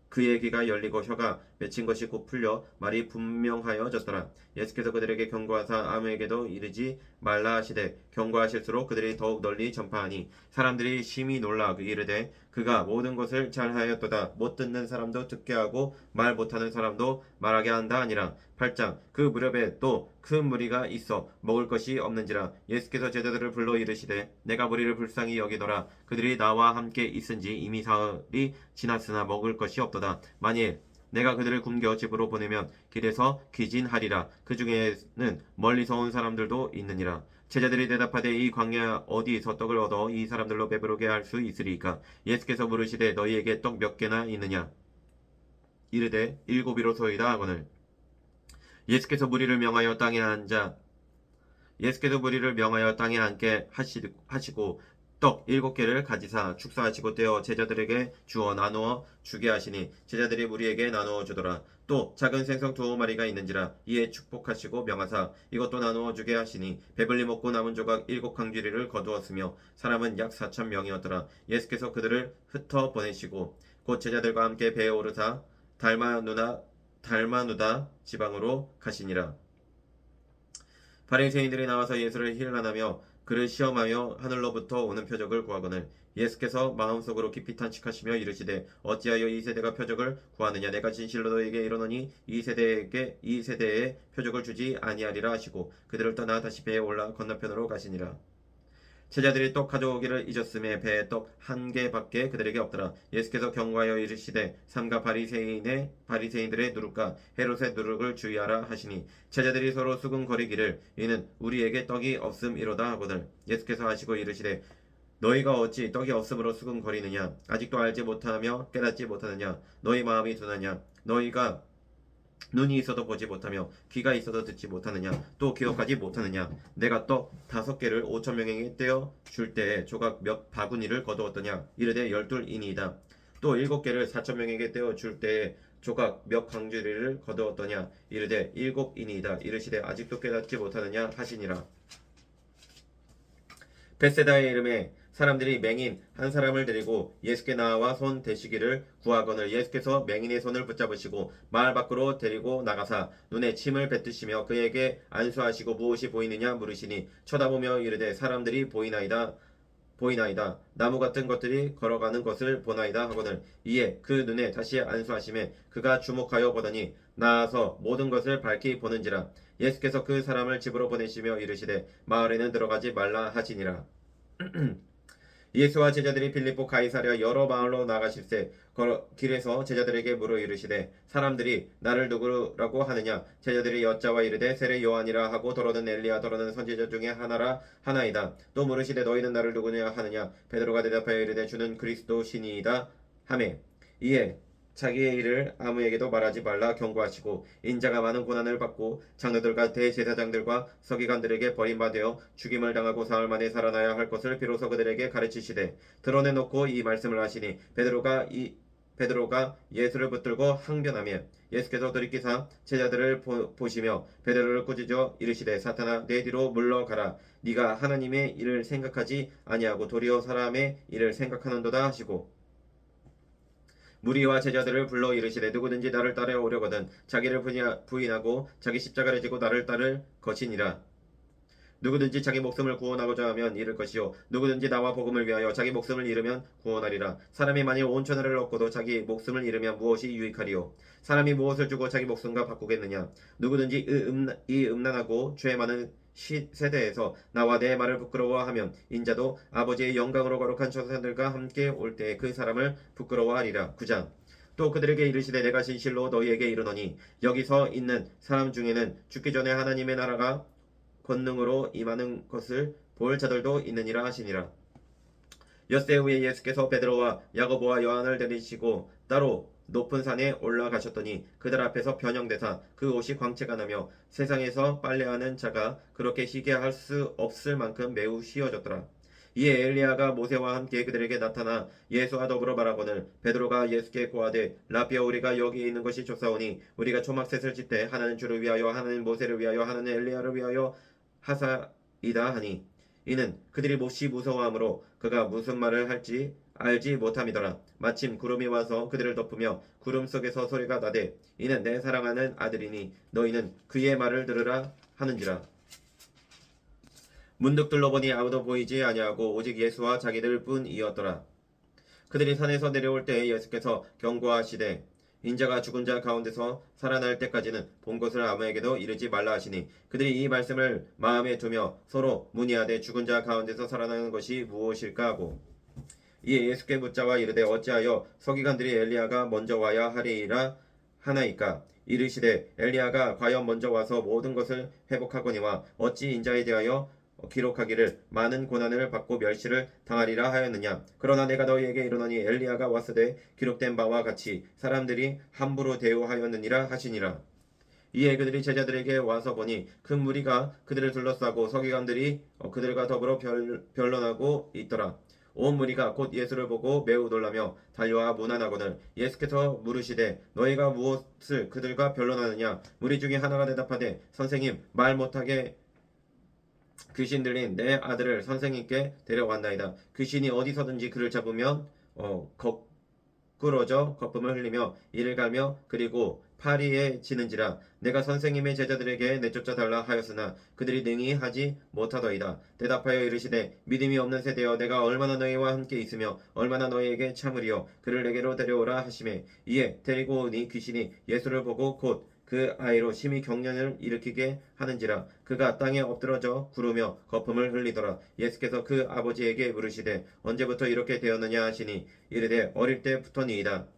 그의 귀가 열리고 혀가 맺힌 것이 곧 풀려 말이 분명하여졌더라. 예수께서 그들에게 경고하사 아무에게도 이르지 말라 하시되 경고하실수록 그들이 더욱 널리 전파하니 사람들이 심히 놀라 이르되 그가 모든 것을 잘하였도다. 못 듣는 사람도 듣게 하고 말 못하는 사람도 말하게 한다 하니라. 8장 그 무렵에 또 큰 무리가 있어 먹을 것이 없는지라. 예수께서 제자들을 불러 이르시되 내가 무리를 불쌍히 여기노라. 그들이 나와 함께 있은지 이미 사흘이 지났으나 먹을 것이 없도다. 만일 내가 그들을 굶겨 집으로 보내면 길에서 기진하리라. 그 중에는 멀리서 온 사람들도 있느니라. 제자들이 대답하되 이 광야 어디서 떡을 얻어 이 사람들로 배부르게 할 수 있으리까. 예수께서 물으시되 너희에게 떡 몇 개나 있느냐. 이르되 7이로소이다 하거늘 예수께서 무리를 명하여 땅에 앉게 하시고 떡 7개를 가지사 축사하시고 떼어 제자들에게 주어 나누어 주게 하시니 제자들이 무리에게 나누어 주더라. 또 작은 생선 2마리가 있는지라. 이에 축복하시고 명하사 이것도 나누어 주게 하시니 배불리 먹고 남은 조각 7강주리를 거두었으며 사람은 약 4,000명이었더라. 예수께서 그들을 흩어 보내시고 곧 제자들과 함께 배에 오르사 달마누다 지방으로 가시니라. 바리새인들이 나와서 예수를 힐난하며 그를 시험하여 하늘로부터 오는 표적을 구하거늘 예수께서 마음속으로 깊이 탄식하시며 이르시되 어찌하여 이 세대가 표적을 구하느냐 내가 진실로 너에게 이르노니 이 세대에 표적을 주지 아니하리라 하시고 그들을 떠나 다시 배에 올라 건너편으로 가시니라. 제자들이 떡 가져오기를 잊었음에 배에 떡 한 개밖에 그들에게 없더라. 예수께서 경고하여 이르시되 삼가 바리새인들의 누룩과 헤롯의 누룩을 주의하라 하시니 제자들이 서로 수군거리기를 이는 우리에게 떡이 없음이로다 하거늘. 예수께서 하시고 이르시되 너희가 어찌 떡이 없음으로 수군거리느냐 아직도 알지 못하며 깨닫지 못하느냐 너희 마음이 둔하냐 너희가 눈이 있어도 보지 못하며 귀가 있어도 듣지 못하느냐 또 기억하지 못하느냐 내가 떡 5개를 5,000명에게 떼어 줄 때에 조각 몇 바구니를 거두었더냐 이르되 12인이다. 또 7개를 4,000명에게 떼어 줄 때에 조각 몇 광주리를 거두었더냐 이르되 7인이다. 이르시되 아직도 깨닫지 못하느냐 하시니라. 벳세다의 이름에 사람들이 맹인 한 사람을 데리고 예수께 나와 손 대시기를 구하거늘 예수께서 맹인의 손을 붙잡으시고 마을 밖으로 데리고 나가사 눈에 침을 뱉으시며 그에게 안수하시고 무엇이 보이느냐 물으시니 쳐다보며 이르되 사람들이 보이나이다 나무 같은 것들이 걸어가는 것을 보나이다 하거늘 이에 그 눈에 다시 안수하심에 그가 주목하여 보더니 나아서 모든 것을 밝히 보는지라. 예수께서 그 사람을 집으로 보내시며 이르시되 마을에는 들어가지 말라 하시니라. 예수와 제자들이 빌립보 가이사랴 여러 마을로 나가실새 길에서 제자들에게 물어 이르시되 사람들이 나를 누구라고 하느냐. 제자들이 여짜와 이르되 세례 요한이라 하고 더러는 엘리야 더러는 선지자 중에 하나이다. 또 물으시되 너희는 나를 누구냐 하느냐. 베드로가 대답하여 이르되 주는 그리스도 신이이다 하매 이에 자기의 일을 아무에게도 말하지 말라 경고하시고 인자가 많은 고난을 받고 장로들과 대제사장들과 서기관들에게 버림받아 죽임을 당하고 사흘 만에 살아나야 할 것을 비로소 그들에게 가르치시되 드러내놓고 이 말씀을 하시니 베드로가 예수를 붙들고 항변하며 예수께서 돌이키사 제자들을 보시며 베드로를 꾸짖어 이르시되 사탄아 내 뒤로 물러가라. 네가 하나님의 일을 생각하지 아니하고 도리어 사람의 일을 생각하는도다 하시고 무리와 제자들을 불러 이르시되 누구든지 나를 따라오려거든 자기를 부인하고 자기 십자가를 지고 나를 따를 것이니라. 누구든지 자기 목숨을 구원하고자 하면 잃을 것이요 누구든지 나와 복음을 위하여 자기 목숨을 잃으면 구원하리라. 사람이 만일 온 천하를 얻고도 자기 목숨을 잃으면 무엇이 유익하리요. 사람이 무엇을 주고 자기 목숨과 바꾸겠느냐. 누구든지 이 음란하고 죄 많은 세대에서 나와 내 말을 부끄러워하면 인자도 아버지의 영광으로 거룩한 천사들과 함께 올 때 그 사람을 부끄러워하리라. 9장. 또 그들에게 이르시되 내가 진실로 너희에게 이르노니 여기서 있는 사람 중에는 죽기 전에 하나님의 나라가 권능으로 임하는 것을 볼 자들도 있느니라 하시니라. 엿새 후에 예수께서 베드로와 야고보와 요한을 데리시고 따로 높은 산에 올라가셨더니 그들 앞에서 변형되사 그 옷이 광채가 나며 세상에서 빨래하는 자가 그렇게 희게 할 수 없을 만큼 매우 희어졌더라. 이에 엘리야가 모세와 함께 그들에게 나타나 예수와 더불어 말하거늘 베드로가 예수께 고하되 라비여 우리가 여기 있는 것이 좋사오니 우리가 초막셋을 짓되 하나는 주를 위하여 하나는 모세를 위하여 하나는 엘리야를 위하여 하사이다 하니 이는 그들이 몹시 무서워하므로 그가 무슨 말을 할지 알지 못함이더라. 마침 구름이 와서 그들을 덮으며 구름 속에서 소리가 나되 이는 내 사랑하는 아들이니 너희는 그의 말을 들으라 하는지라. 문득 둘러보니 아무도 보이지 아니하고 오직 예수와 자기들 뿐이었더라. 그들이 산에서 내려올 때에 예수께서 경고하시되 인자가 죽은 자 가운데서 살아날 때까지는 본 것을 아무에게도 이르지 말라 하시니 그들이 이 말씀을 마음에 두며 서로 문의하되 죽은 자 가운데서 살아나는 것이 무엇일까 하고 이에 예수께 묻자와 이르되 어찌하여 서기관들이 엘리야가 먼저 와야 하리라 하나이까. 이르시되 엘리야가 과연 먼저 와서 모든 것을 회복하거니와 어찌 인자에 대하여 기록하기를 많은 고난을 받고 멸시를 당하리라 하였느냐. 그러나 내가 너희에게 이르노니 엘리야가 왔으되 기록된 바와 같이 사람들이 함부로 대우하였느니라 하시니라. 이에 그들이 제자들에게 와서 보니 큰 무리가 그들을 둘러싸고 서기관들이 그들과 더불어 변론하고 있더라. 온 무리가 곧 예수를 보고 매우 놀라며 달려와 문안하거늘 예수께서 물으시되 너희가 무엇을 그들과 변론하느냐. 무리 중에 하나가 대답하되 선생님 말 못하게 귀신 들린 내 아들을 선생님께 데려왔나이다. 귀신이 어디서든지 그를 잡으면 거꾸로 부러져 거품을 흘리며 이를 갈며 그리고 파리에 지는지라. 내가 선생님의 제자들에게 내쫓아 달라 하였으나 그들이 능히 하지 못하더이다. 대답하여 이르시되 믿음이 없는 세대여, 내가 얼마나 너희와 함께 있으며 얼마나 너희에게 참으리요. 그를 내게로 데려오라 하시매 이에 데리고 오니 귀신이 예수를 보고 곧 그 아이로 심히 경련을 일으키게 하는지라. 그가 땅에 엎드러져 구르며 거품을 흘리더라. 예수께서 그 아버지에게 물으시되 언제부터 이렇게 되었느냐 하시니 이르되 어릴 때부터니이다.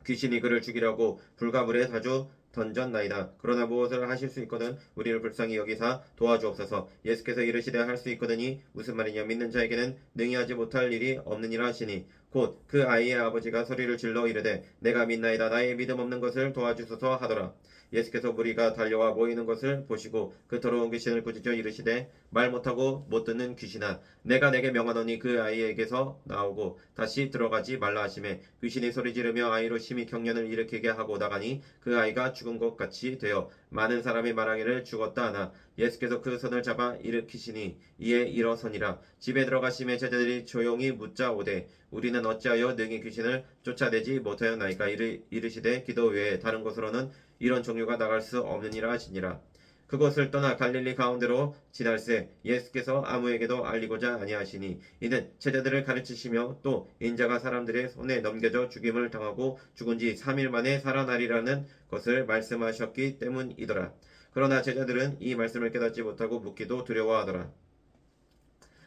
귀신이 그를 죽이려고 불과 물에 자주 던졌나이다. 그러나 무엇을 하실 수 있거든 우리를 불쌍히 여기사 도와주옵소서. 예수께서 이르시되 할 수 있거든이 무슨 말이냐. 믿는 자에게는 능히 하지 못할 일이 없느니라 하시니 곧 그 아이의 아버지가 소리를 질러 이르되 내가 믿나이다. 나의 믿음 없는 것을 도와주소서 하더라. 예수께서 무리가 달려와 모이는 것을 보시고 그 더러운 귀신을 꾸짖어 이르시되 말 못하고 못 듣는 귀신아, 내가 내게 명하노니 그 아이에게서 나오고 다시 들어가지 말라 하시매 귀신이 소리 지르며 아이로 심히 경련을 일으키게 하고 나가니 그 아이가 죽은 것 같이 되어 많은 사람이 말하기를 죽었다 하나 예수께서 그 손을 잡아 일으키시니 이에 일어서니라. 집에 들어가심에 제자들이 조용히 묻자 오되 우리는 어찌하여 능히 귀신을 쫓아내지 못하였나이까. 이르시되 기도 외에 다른 곳으로는 이런 종류가 나갈 수 없느니라 하시니라. 그곳을 떠나 갈릴리 가운데로 지날새 예수께서 아무에게도 알리고자 아니하시니 이는 제자들을 가르치시며 또 인자가 사람들의 손에 넘겨져 죽임을 당하고 죽은 지 3일 만에 살아나리라는 것을 말씀하셨기 때문이더라. 그러나 제자들은 이 말씀을 깨닫지 못하고 묻기도 두려워하더라.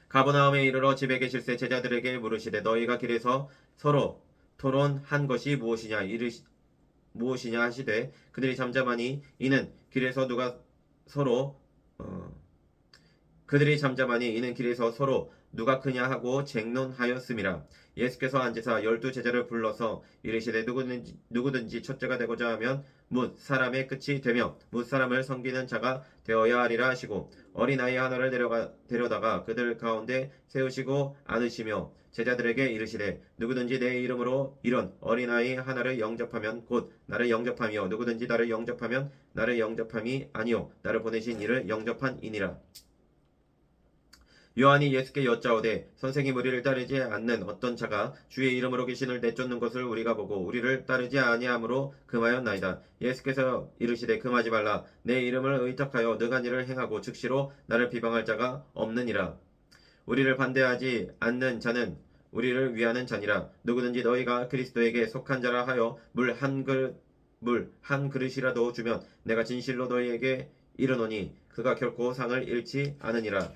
가버나움에 이르러 집에 계실새 제자들에게 물으시되 너희가 길에서 서로 토론한 것이 무엇이냐 하시되 그들이 잠잠하니 이는 길에서 서로 누가 크냐 하고 쟁론하였음이라. 예수께서 앉으사 12제자를 불러서 이르시되 누구든지 첫째가 되고자 하면 뭇 사람의 끝이 되며 뭇 사람을 섬기는 자가 되어야 하리라 하시고 어린아이 하나를 데려다가 그들 가운데 세우시고 안으시며 제자들에게 이르시되 누구든지 내 이름으로 이런 어린아이 하나를 영접하면 곧 나를 영접하며 누구든지 나를 영접하면 나를 영접함이 아니요 나를 보내신 이를 영접한 이니라. 요한이 예수께 여짜오되 선생님, 우리를 따르지 않는 어떤 자가 주의 이름으로 귀신을 내쫓는 것을 우리가 보고 우리를 따르지 아니함으로 금하였나이다. 예수께서 이르시되 금하지 말라. 내 이름을 의탁하여 능한 일을 행하고 즉시로 나를 비방할 자가 없느니라. 우리를 반대하지 않는 자는 우리를 위하는 자니라. 누구든지 너희가 그리스도에게 속한 자라 하여 물 한 그릇이라도 주면 내가 진실로 너희에게 이르노니 그가 결코 상을 잃지 않으니라.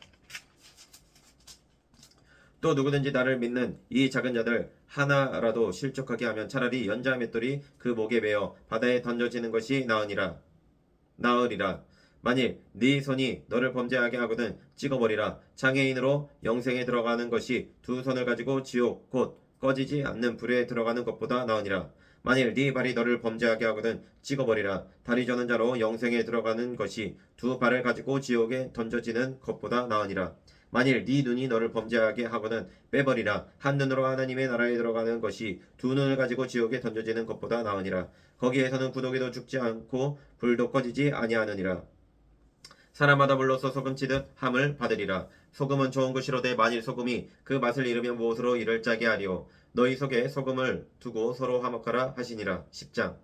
또 누구든지 나를 믿는 이 작은 자들 하나라도 실족하게 하면 차라리 연자 맷돌이 그 목에 매어 바다에 던져지는 것이 나으리라. 만일 네 손이 너를 범죄하게 하거든 찍어버리라. 장애인으로 영생에 들어가는 것이 두 손을 가지고 지옥 곧 꺼지지 않는 불에 들어가는 것보다 나으니라. 만일 네 발이 너를 범죄하게 하거든 찍어버리라. 다리 저는 자로 영생에 들어가는 것이 두 발을 가지고 지옥에 던져지는 것보다 나으니라. 만일 네 눈이 너를 범죄하게 하거든 빼버리라. 한 눈으로 하나님의 나라에 들어가는 것이 두 눈을 가지고 지옥에 던져지는 것보다 나으니라. 거기에서는 구더기도 죽지 않고 불도 꺼지지 아니하느니라. 사람마다 물로써 소금치듯 함을 받으리라. 소금은 좋은 것이로되 만일 소금이 그 맛을 잃으면 무엇으로 이를 짜게 하리요. 너희 속에 소금을 두고 서로 화목하라 하시니라. 10장.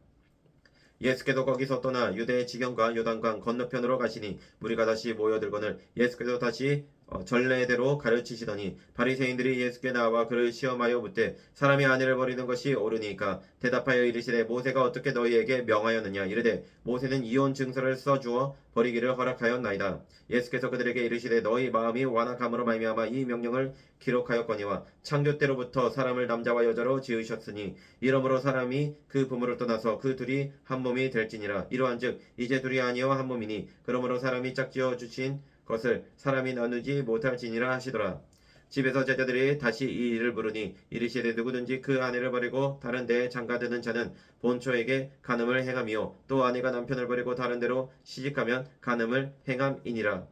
예수께서 거기서 떠나 유대의 지경과 요단강 건너편으로 가시니 무리가 다시 모여들거늘 예수께서 다시 전례대로 가르치시더니 바리새인들이 예수께 나와 그를 시험하여 묻되 사람이 아내를 버리는 것이 옳으니까. 대답하여 이르시되 모세가 어떻게 너희에게 명하였느냐. 이르되 모세는 이혼 증서를 써주어 버리기를 허락하였나이다. 예수께서 그들에게 이르시되 너희 마음이 완악함으로 말미암아 이 명령을 기록하였거니와 창조 때로부터 사람을 남자와 여자로 지으셨으니 이러므로 사람이 그 부모를 떠나서 그 둘이 한 몸이 될지니라. 이러한즉 이제 둘이 아니여 한 몸이니 그러므로 사람이 짝지어 주신 것을 사람이 나누지 못할지니라 하시더라. 집에서 제자들이 다시 이 일을 물으니 이르시되 누구든지 그 아내를 버리고 다른 데에 장가드는 자는 본처에게 간음을 행함이요 또 아내가 남편을 버리고 다른 데로 시집가면 간음을 행함이니라.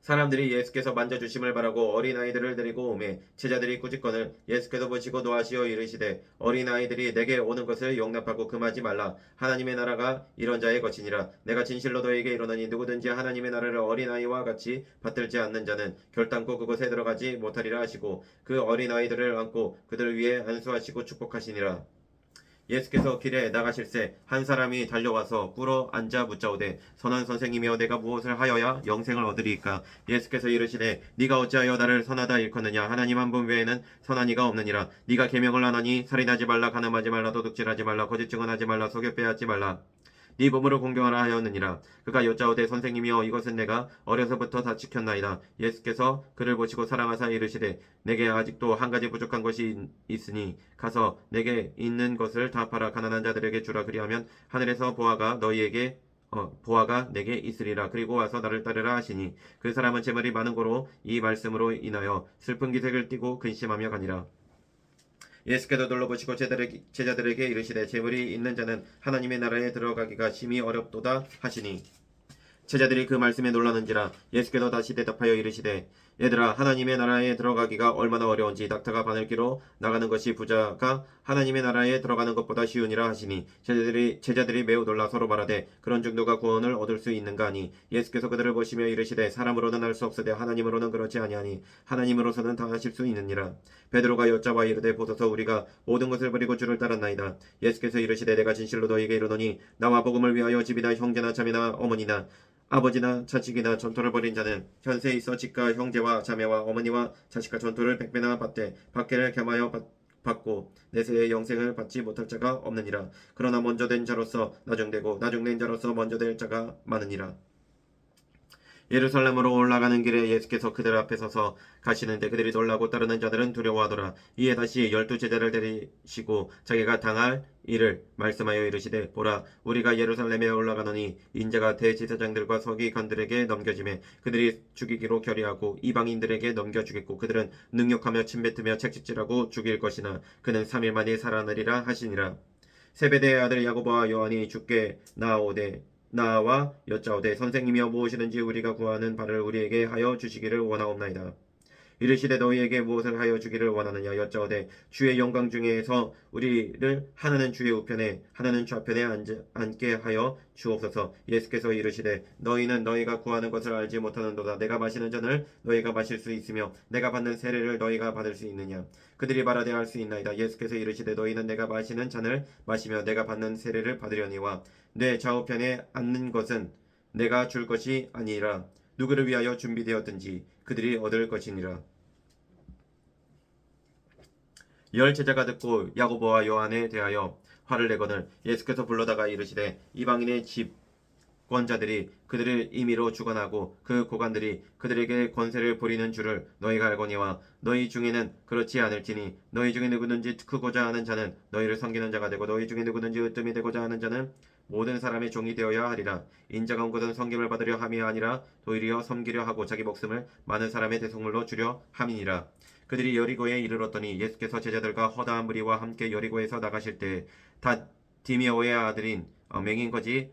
사람들이 예수께서 만져주심을 바라고 어린아이들을 데리고 오매 제자들이 꾸짖거늘 예수께서 보시고 노하시어 이르시되 어린아이들이 내게 오는 것을 용납하고 금하지 말라. 하나님의 나라가 이런 자의 것이니라. 내가 진실로 너에게 이르노니 누구든지 하나님의 나라를 어린아이와 같이 받들지 않는 자는 결단코 그곳에 들어가지 못하리라 하시고 그 어린아이들을 안고 그들 위에 안수하시고 축복하시니라. 예수께서 길에 나가실새 한 사람이 달려와서 꿇어 앉아 묻자오되 선한 선생님이여 내가 무엇을 하여야 영생을 얻으리이까. 예수께서 이르시되 네가 어찌하여 나를 선하다 일컫느냐. 하나님 한 분 외에는 선한 이가 없느니라. 네가 계명을 안 하니 살인하지 말라, 간음하지 말라, 도둑질하지 말라, 거짓 증언하지 말라, 속여 빼앗지 말라, 네 몸으로 공경하라 하였느니라. 그가 여짜오되 선생님이여 이것은 내가 어려서부터 다 지켰나이다. 예수께서 그를 보시고 사랑하사 이르시되 내게 아직도 한 가지 부족한 것이 있으니 가서 내게 있는 것을 다 팔아 가난한 자들에게 주라. 그리하면 하늘에서 보화가 내게 있으리라. 그리고 와서 나를 따르라 하시니 그 사람은 재물이 많은 고로 이 말씀으로 인하여 슬픈 기색을 띠고 근심하며 가니라. 예수께서 둘러보시고 제자들에게 이르시되 재물이 있는 자는 하나님의 나라에 들어가기가 심히 어렵도다 하시니 제자들이 그 말씀에 놀라는지라. 예수께서 다시 대답하여 이르시되 얘들아 하나님의 나라에 들어가기가 얼마나 어려운지 낙타가 바늘기로 나가는 것이 부자가 하나님의 나라에 들어가는 것보다 쉬우니라 하시니 제자들이 매우 놀라 서로 말하되 그런 중 누가 구원을 얻을 수 있는가 하니 예수께서 그들을 보시며 이르시되 사람으로는 할 수 없으되 하나님으로는 그렇지 아니하니 하나님으로서는 다 하실 수 있느니라. 베드로가 여짜와 이르되 보소서 우리가 모든 것을 버리고 주를 따랐나이다. 예수께서 이르시되 내가 진실로 너희에게 이르노니 나와 복음을 위하여 집이나 형제나 자매나 어머니나 아버지나 자식이나 전토를 벌인 자는 현세에 있어 집과 형제와 자매와 어머니와 자식과 전토를 100배나 받되 박해를 겸하여 받고 내세의 영생을 받지 못할 자가 없느니라. 그러나 먼저 된 자로서 나중되고 나중된 자로서 먼저 될 자가 많으니라. 예루살렘으로 올라가는 길에 예수께서 그들 앞에 서서 가시는데 그들이 놀라고 따르는 자들은 두려워하더라. 이에 다시 12제자를 데리시고 자기가 당할 일을 말씀하여 이르시되 보라 우리가 예루살렘에 올라가노니 인자가 대제사장들과 서기관들에게 넘겨지매 그들이 죽이기로 결의하고 이방인들에게 넘겨주겠고 그들은 능욕하며 침뱉으며 책짓질하고 죽일 것이나 그는 3일 만에 살아나리라 하시니라. 세베대의 아들 야고보와 요한이 주께 나와 여짜오되 선생님이여 무엇이든지 우리가 구하는 바를 우리에게 하여 주시기를 원하옵나이다. 이르시되 너희에게 무엇을 하여 주기를 원하느냐. 여짜오되 주의 영광 중에서 우리를 하나는 주의 우편에 하나는 좌편에 앉게 하여 주옵소서. 예수께서 이르시되 너희는 너희가 구하는 것을 알지 못하는도다. 내가 마시는 잔을 너희가 마실 수 있으며 내가 받는 세례를 너희가 받을 수 있느냐. 그들이 말하되 할 수 있나이다. 예수께서 이르시되 너희는 내가 마시는 잔을 마시며 내가 받는 세례를 받으려니와 내 좌우편에 앉는 것은 내가 줄 것이 아니라 누구를 위하여 준비되었든지 그들이 얻을 것이니라. 열 제자가 듣고 야고보와 요한에 대하여 화를 내거늘 예수께서 불러다가 이르시되 이방인의 집권자들이 그들을 임의로 주관하고 그 고관들이 그들에게 권세를 부리는 줄을 너희가 알거니와 너희 중에는 그렇지 않을지니 너희 중에 누구든지 크고자 하는 자는 너희를 섬기는 자가 되고 너희 중에 누구든지 으뜸이 되고자 하는 자는 모든 사람의 종이 되어야 하리라. 인자가 온 것은 섬김을 받으려 함이 아니라 도리어 섬기려 하고 자기 목숨을 많은 사람의 대속물로 주려 함이니라. 그들이 여리고에 이르렀더니 예수께서 제자들과 허다한 무리와 함께 여리고에서 나가실 때 디메오의 아들인 맹인 거지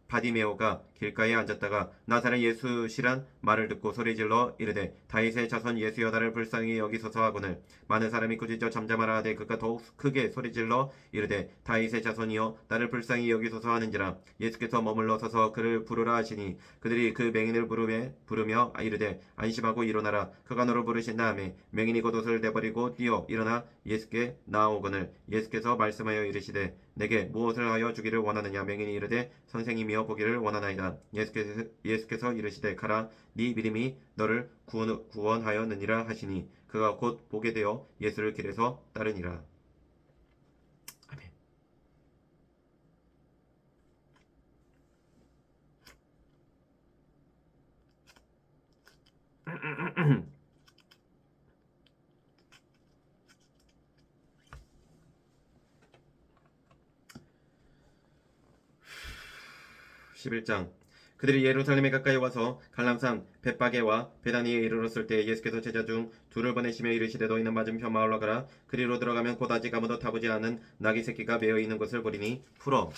바디메오가 길가에 앉았다가 나사렛 예수시란 말을 듣고 소리질러 이르되 다윗의 자손 예수여 나를 불쌍히 여기소서 하거늘 많은 사람이 꾸짖어 잠잠하라 하되 그가 더욱 크게 소리질러 이르되 다윗의 자손이여 나를 불쌍히 여기소서 하는지라. 예수께서 머물러 서서 그를 부르라 하시니 그들이 그 맹인을 부르며 이르되 안심하고 일어나라 그가 너를 부르신다 하매 맹인이 곧 옷을 내버리고 뛰어 일어나 예수께 나아오거늘 예수께서 말씀하여 이르시되 내게 무엇을 하여 주기를 원하느냐. 맹인이 이르되 선생님이여 보기를 원하나이다. 예수께서 이르시되 가라 네 믿음이 너를 구원하였느니라 하시니 그가 곧 보게 되어 예수를 길에서 따르니라. 아멘. 11장 그들이 예루살렘에 가까이 와서 갈람산 벳바게와 베다니에 이르렀을 때 예수께서 제자 중 둘을 보내시며 이르시되 너희는 맞은편 마을로 가라. 그리로 들어가면 곧 아직 아무도 타보지 않은 나귀 새끼가 매어 있는 것을 보리니 풀어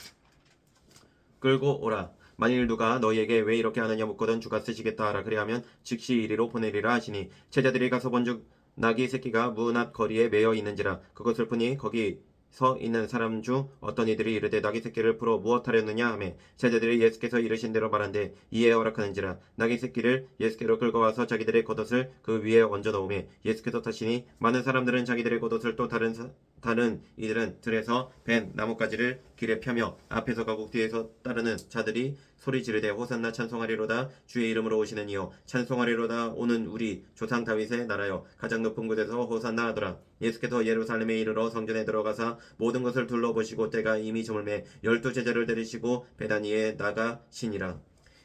끌고 오라. 만일 누가 너희에게 왜 이렇게 하느냐 묻거든 주가 쓰시겠다 하라. 그리하면 즉시 이리로 보내리라 하시니 제자들이 가서 본즉 나귀 새끼가 문 앞 거리에 매여 있는지라. 그것을 보니 거기 서 있는 사람 중 어떤 이들이 이르되 나귀 새끼를 풀어 무엇하려느냐 하매 제자들이 예수께서 이르신 대로 말한데 이에 허락하는지라. 나귀 새끼를 예수께로 끌고 와서 자기들의 겉옷을 그 위에 얹어 놓으매 예수께서 타시니 많은 사람들은 자기들의 겉옷을 또 다른 이들은 들에서 벤 나뭇가지를 길에 펴며 앞에서 가고 뒤에서 따르는 자들이 소리 지르되 호산나 찬송하리로다 주의 이름으로 오시는 이여 찬송하리로다 오는 우리 조상 다윗의 나라여 가장 높은 곳에서 호산나 하더라. 예수께서 예루살렘에 이르러 성전에 들어가사 모든 것을 둘러보시고 때가 이미 저물매 12제자를 데리시고 베다니에 나가시니라.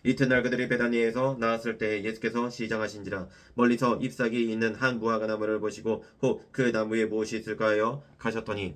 이튿날 그들이 베다니에서 나왔을 때 예수께서 시장하신지라. 멀리서 잎사귀 있는 한 무화과 나무를 보시고 혹 그 나무에 무엇이 있을까 하여 가셨더니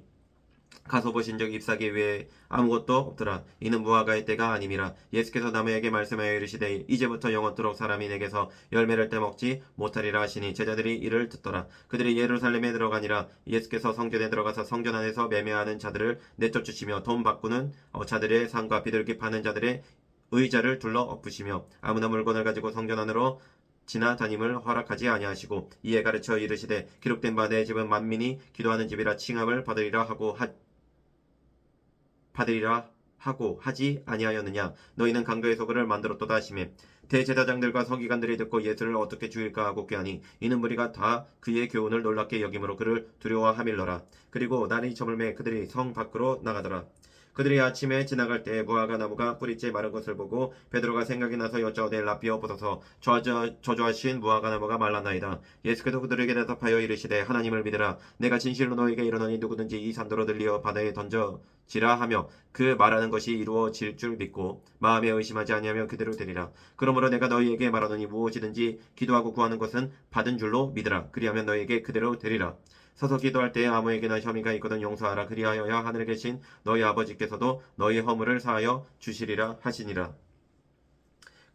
가서 보신 적 잎사귀 외에 아무것도 없더라. 이는 무화과의 때가 아님이라. 예수께서 나무에게 말씀하여 이르시되 이제부터 영원토록 사람이 내게서 열매를 떼먹지 못하리라 하시니 제자들이 이를 듣더라. 그들이 예루살렘에 들어가니라. 예수께서 성전에 들어가서 성전 안에서 매매하는 자들을 내쫓으시며 돈 바꾸는 자들의 상과 비둘기 파는 자들의 의자를 둘러 엎으시며 아무나 물건을 가지고 성전 안으로 지나다님을 허락하지 아니하시고 이에 가르쳐 이르시되 기록된 바 내 집은 만민이 기도하는 집이라 칭함을 받으리라 하고 하지 아니하였느냐. 너희는 강도의 소굴을 만들었도다 하시매 대제사장들과 서기관들이 듣고 예수를 어떻게 죽일까 하고 꾀하니 이는 무리가 다 그의 교훈을 놀랍게 여김으로 그를 두려워함일러라. 그리고 날이 저물매 그들이 성 밖으로 나가더라. 그들이 아침에 지나갈 때 무화과 나무가 뿌리째 마른 것을 보고 베드로가 생각이 나서 여짜오되 라비어 보소서 저주하신 무화과 나무가 말랐나이다. 예수께서 그들에게 대답하여 이르시되 하나님을 믿으라. 내가 진실로 너희에게 이르노니 누구든지 이 산도로 들리어 바다에 던져지라 하며 그 말하는 것이 이루어질 줄 믿고 마음에 의심하지 아니하면 그대로 되리라. 그러므로 내가 너희에게 말하노니 무엇이든지 기도하고 구하는 것은 받은 줄로 믿으라. 그리하면 너희에게 그대로 되리라. 서서 기도할 때에 아무에게나 혐의가 있거든 용서하라. 그리하여야 하늘에 계신 너희 아버지께서도 너희 허물을 사하여 주시리라 하시니라.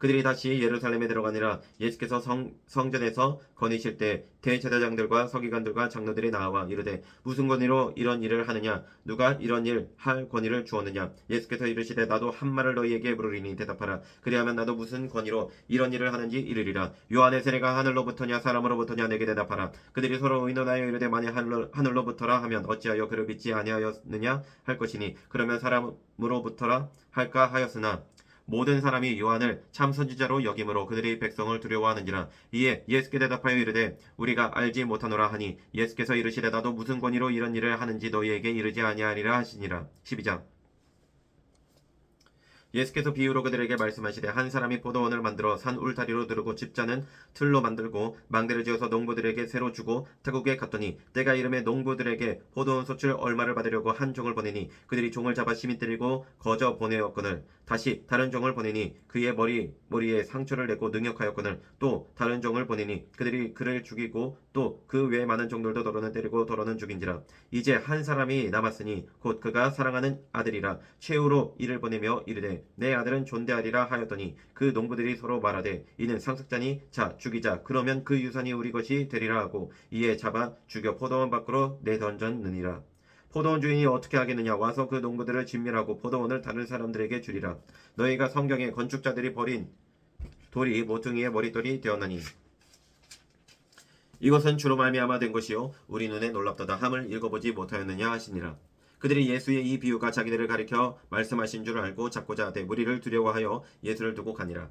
그들이 다시 예루살렘에 들어가니라. 예수께서 성전에서 거니실 때 대제사장들과 서기관들과 장로들이 나와 이르되 무슨 권위로 이런 일을 하느냐. 누가 이런 일 할 권위를 주었느냐. 예수께서 이르시되 나도 한 말을 너희에게 물으리니 대답하라. 그리하면 나도 무슨 권위로 이런 일을 하는지 이르리라. 요한의 세례가 하늘로부터냐 사람으로부터냐 내게 대답하라. 그들이 서로 의논하여 이르되 만일 하늘로부터라 하면 어찌하여 그를 믿지 아니하였느냐 할 것이니 그러면 사람으로부터라 할까 하였으나 모든 사람이 요한을 참 선지자로 여김으로 그들이 백성을 두려워하는지라. 이에 예수께 대답하여 이르되 우리가 알지 못하노라 하니 예수께서 이르시되 나도 무슨 권위로 이런 일을 하는지 너희에게 이르지 아니하리라 하시니라. 12장. 예수께서 비유로 그들에게 말씀하시되 한 사람이 포도원을 만들어 산 울타리로 두르고 집자는 틀로 만들고 망대를 지어서 농부들에게 새로 주고 타국에 갔더니 때가 이름에 농부들에게 포도원 소출 얼마를 받으려고 한 종을 보내니 그들이 종을 잡아 심히 때리고 거저 보내었거늘 다시 다른 종을 보내니 그의 머리에 상처를 내고 능욕하였거늘 또 다른 종을 보내니 그들이 그를 죽이고 또 그 외에 많은 종들도 더러는 때리고 더러는 죽인지라. 이제 한 사람이 남았으니 곧 그가 사랑하는 아들이라. 최후로 이를 보내며 이르되 내 아들은 존대하리라 하였더니 그 농부들이 서로 말하되 이는 상속자니 자 죽이자. 그러면 그 유산이 우리 것이 되리라 하고 이에 잡아 죽여 포도원 밖으로 내던졌느니라. 포도원 주인이 어떻게 하겠느냐. 와서 그 농부들을 진멸하고 포도원을 다른 사람들에게 주리라. 너희가 성경에 건축자들이 버린 돌이 모퉁이의 머릿돌이 되었나니 이것은 주로 말미암아 된 것이요 우리 눈에 놀랍도다 함을 읽어보지 못하였느냐 하시니라. 그들이 예수의 이 비유가 자기들을 가리켜 말씀하신 줄 알고 잡고자 하되 무리를 두려워하여 예수를 두고 가니라.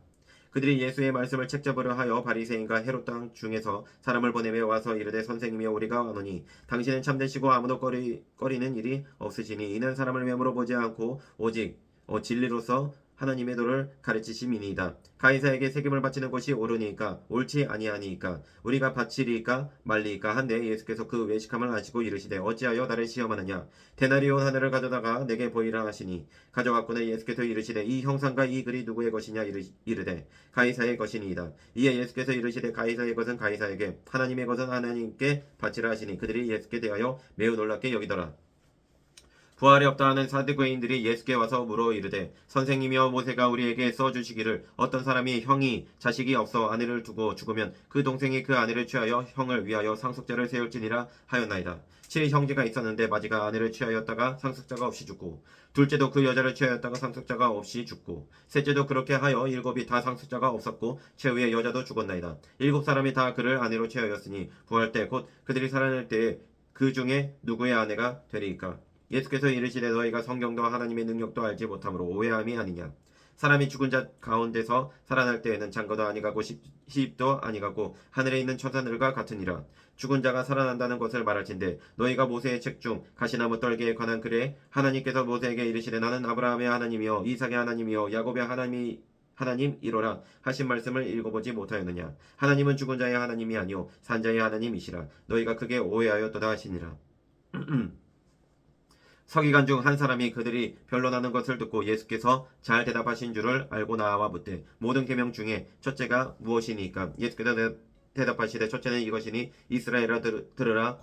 그들이 예수의 말씀을 책잡으려 하여 바리새인과 헤롯 땅 중에서 사람을 보내며 와서 이르되 선생님이여 우리가 아노니 당신은 참되시고 아무도 꺼리는 일이 없으시니 이는 사람을 외모로 보지 않고 오직 진리로서 하나님의 도를 가르치심이니이다. 가이사에게 세금을 바치는 것이 옳으니까 옳지 아니하니까 우리가 바치리까 말리까 한데 예수께서 그 외식함을 아시고 이르시되 어찌하여 나를 시험하느냐. 데나리온 하나를 가져다가 내게 보이라 하시니 가져갔거늘 예수께서 이르시되 이 형상과 이 글이 누구의 것이냐 이르되 가이사의 것이니이다. 이에 예수께서 이르시되 가이사의 것은 가이사에게 하나님의 것은 하나님께 바치라 하시니 그들이 예수께 대하여 매우 놀랍게 여기더라. 부활이 없다 하는 사두개인들이 예수께 와서 물어 이르되 선생님이여 모세가 우리에게 써주시기를 어떤 사람이 형이 자식이 없어 아내를 두고 죽으면 그 동생이 그 아내를 취하여 형을 위하여 상속자를 세울지니라 하였나이다. 7형제가 있었는데 마지가 아내를 취하였다가 상속자가 없이 죽고 둘째도 그 여자를 취하였다가 상속자가 없이 죽고 셋째도 그렇게 하여 7이 다 상속자가 없었고 최후의 여자도 죽었나이다. 7사람이 다 그를 아내로 취하였으니 부활 때 곧 그들이 살아날 때에 그 중에 누구의 아내가 되리이까. 예수께서 이르시되 너희가 성경도 하나님의 능력도 알지 못함으로 오해함이 아니냐. 사람이 죽은 자 가운데서 살아날 때에는 장거도 아니가고 시입도 아니가고 하늘에 있는 천사들과 같으니라. 죽은 자가 살아난다는 것을 말할진대 너희가 모세의 책 중 가시나무 떨기에 관한 글에 하나님께서 모세에게 이르시되 나는 아브라함의 하나님이요 이삭의 하나님이요 야곱의 하나님 이로라 하신 말씀을 읽어보지 못하였느냐. 하나님은 죽은 자의 하나님이 아니요 산 자의 하나님이시라. 너희가 크게 오해하였도다 하시니라. 서기관 중 한 사람이 그들이 변론하는 것을 듣고 예수께서 잘 대답하신 줄을 알고 나와 묻되 모든 계명 중에 첫째가 무엇이니까. 예수께서 대답하시되 첫째는 이것이니 이스라엘아 들으라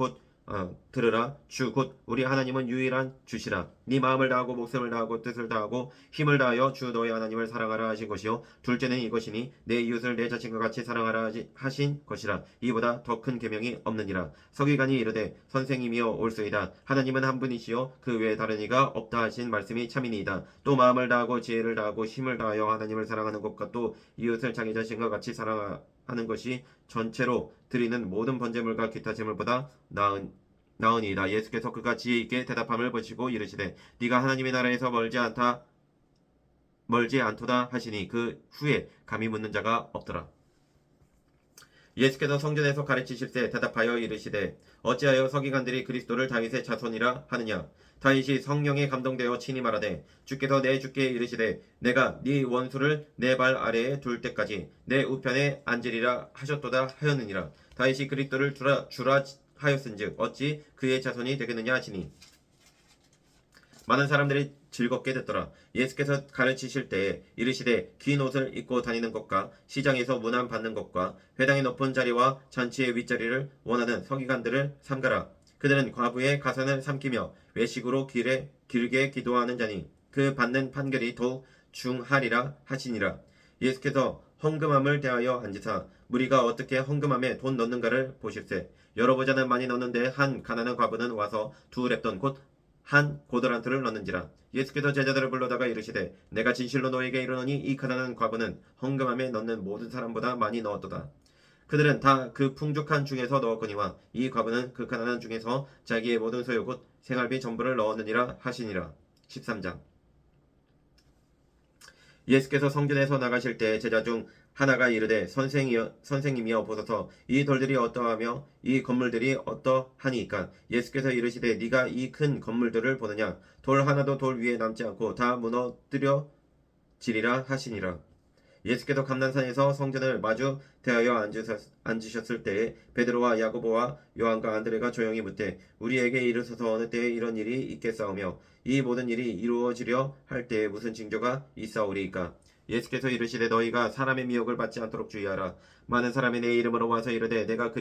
들으라 주 곧 우리 하나님은 유일한 주시라. 네 마음을 다하고 목숨을 다하고 뜻을 다하고 힘을 다하여 주 너희 하나님을 사랑하라 하신 것이요 둘째는 이것이니 내 이웃을 내 자신과 같이 사랑하라 하신 것이라. 이보다 더 큰 계명이 없느니라. 서기관이 이르되 선생님이여 올소이다. 하나님은 한 분이시요 그 외에 다른 이가 없다 하신 말씀이 참이니이다. 또 마음을 다하고 지혜를 다하고 힘을 다하여 하나님을 사랑하는 것과 또 이웃을 자기 자신과 같이 사랑하는 것이 전체로 드리는 모든 번제물과 기타 제물보다 나으니이다. 예수께서 그가 지혜 있게 대답함을 보시고 이르시되 네가 하나님의 나라에서 멀지 않도다 하시니 그 후에 감히 묻는 자가 없더라. 예수께서 성전에서 가르치실때 대답하여 이르시되 어찌하여 서기관들이 그리스도를 다윗의 자손이라 하느냐. 다윗이 성령에 감동되어 친히 말하되 주께서 내 주께 이르시되 내가 네 원수를 내 발 아래에 둘 때까지 내 우편에 앉으리라 하셨도다 하였느니라. 다윗이 그리스도를 주라 하였은즉 어찌 그의 자손이 되겠느냐 하시니 많은 사람들이 즐겁게 듣더라. 예수께서 가르치실 때에 이르시되 긴 옷을 입고 다니는 것과 시장에서 문안 받는 것과 회당의 높은 자리와 잔치의 윗자리를 원하는 서기관들을 삼가라. 그들은 과부의 가산을 삼키며 외식으로 길게 기도하는 자니 그 받는 판결이 더욱 중하리라 하시니라. 예수께서 헌금함을 대하여 앉으사 무리가 어떻게 헌금함에 돈 넣는가를 보실세. 여러 보자는 많이 넣는데 한 가난한 과부는 와서 2렙돈 곧 한 고더란트를 넣는지라. 예수께서 제자들을 불러다가 이르시되 내가 진실로 너에게 이르노니 이 가난한 과부는 헌금함에 넣는 모든 사람보다 많이 넣었도다. 그들은 다 그 풍족한 중에서 넣었거니와 이 과부는 그 가난한 중에서 자기의 모든 소유 곧 생활비 전부를 넣었느니라 하시니라. 13장. 예수께서 성전에서 나가실 때 제자 중 하나가 이르되 선생님이여 보소서 이 돌들이 어떠하며 이 건물들이 어떠하니까. 예수께서 이르시되 네가 이 큰 건물들을 보느냐. 돌 하나도 돌 위에 남지 않고 다 무너뜨려지리라 하시니라. 예수께서 감난산에서 성전을 마주 대하여 앉으셨을 때에 베드로와 야고보와 요한과 안드레가 조용히 묻되 우리에게 이르소서 어느 때에 이런 일이 있겠사오며 이 모든 일이 이루어지려 할 때에 무슨 징조가 있사오리이까. 예수께서 이르시되 너희가 사람의 미혹을 받지 않도록 주의하라. 많은 사람이 내 이름으로 와서 이르되 내가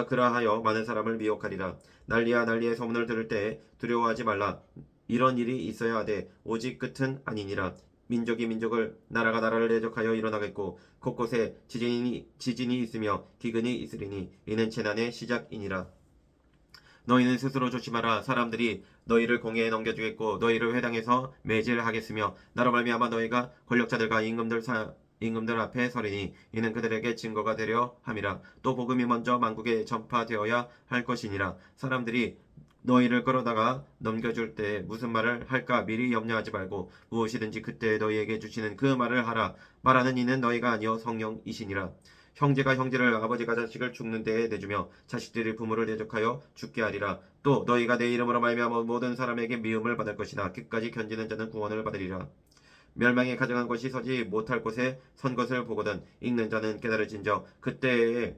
그라하여 많은 사람을 미혹하리라. 난리의 소문을 들을 때에 두려워하지 말라. 이런 일이 있어야 하되 오직 끝은 아니니라. 민족이 민족을 나라가 나라를 대적하여 일어나겠고 곳곳에 지진이 있으며 기근이 있으리니 이는 재난의 시작이니라. 너희는 스스로 조심하라. 사람들이 너희를 공회에 넘겨주겠고 너희를 회당에서 매질하겠으며 나로 말미암아 너희가 권력자들과 임금들 앞에 서리니 이는 그들에게 증거가 되려 함이라. 또 복음이 먼저 만국에 전파되어야 할 것이니라. 사람들이 너희를 끌어다가 넘겨줄 때 무슨 말을 할까 미리 염려하지 말고 무엇이든지 그때 너희에게 주시는 그 말을 하라. 말하는 이는 너희가 아니요 성령이시니라. 형제가 형제를 아버지가 자식을 죽는 데에 내주며 자식들이 부모를 대적하여 죽게 하리라. 또 너희가 내 이름으로 말미암아 모든 사람에게 미움을 받을 것이나 끝까지 견디는 자는 구원을 받으리라. 멸망에 가증한 것이 서지 못할 곳에 선 것을 보거든 읽는 자는 깨달을진저 그때에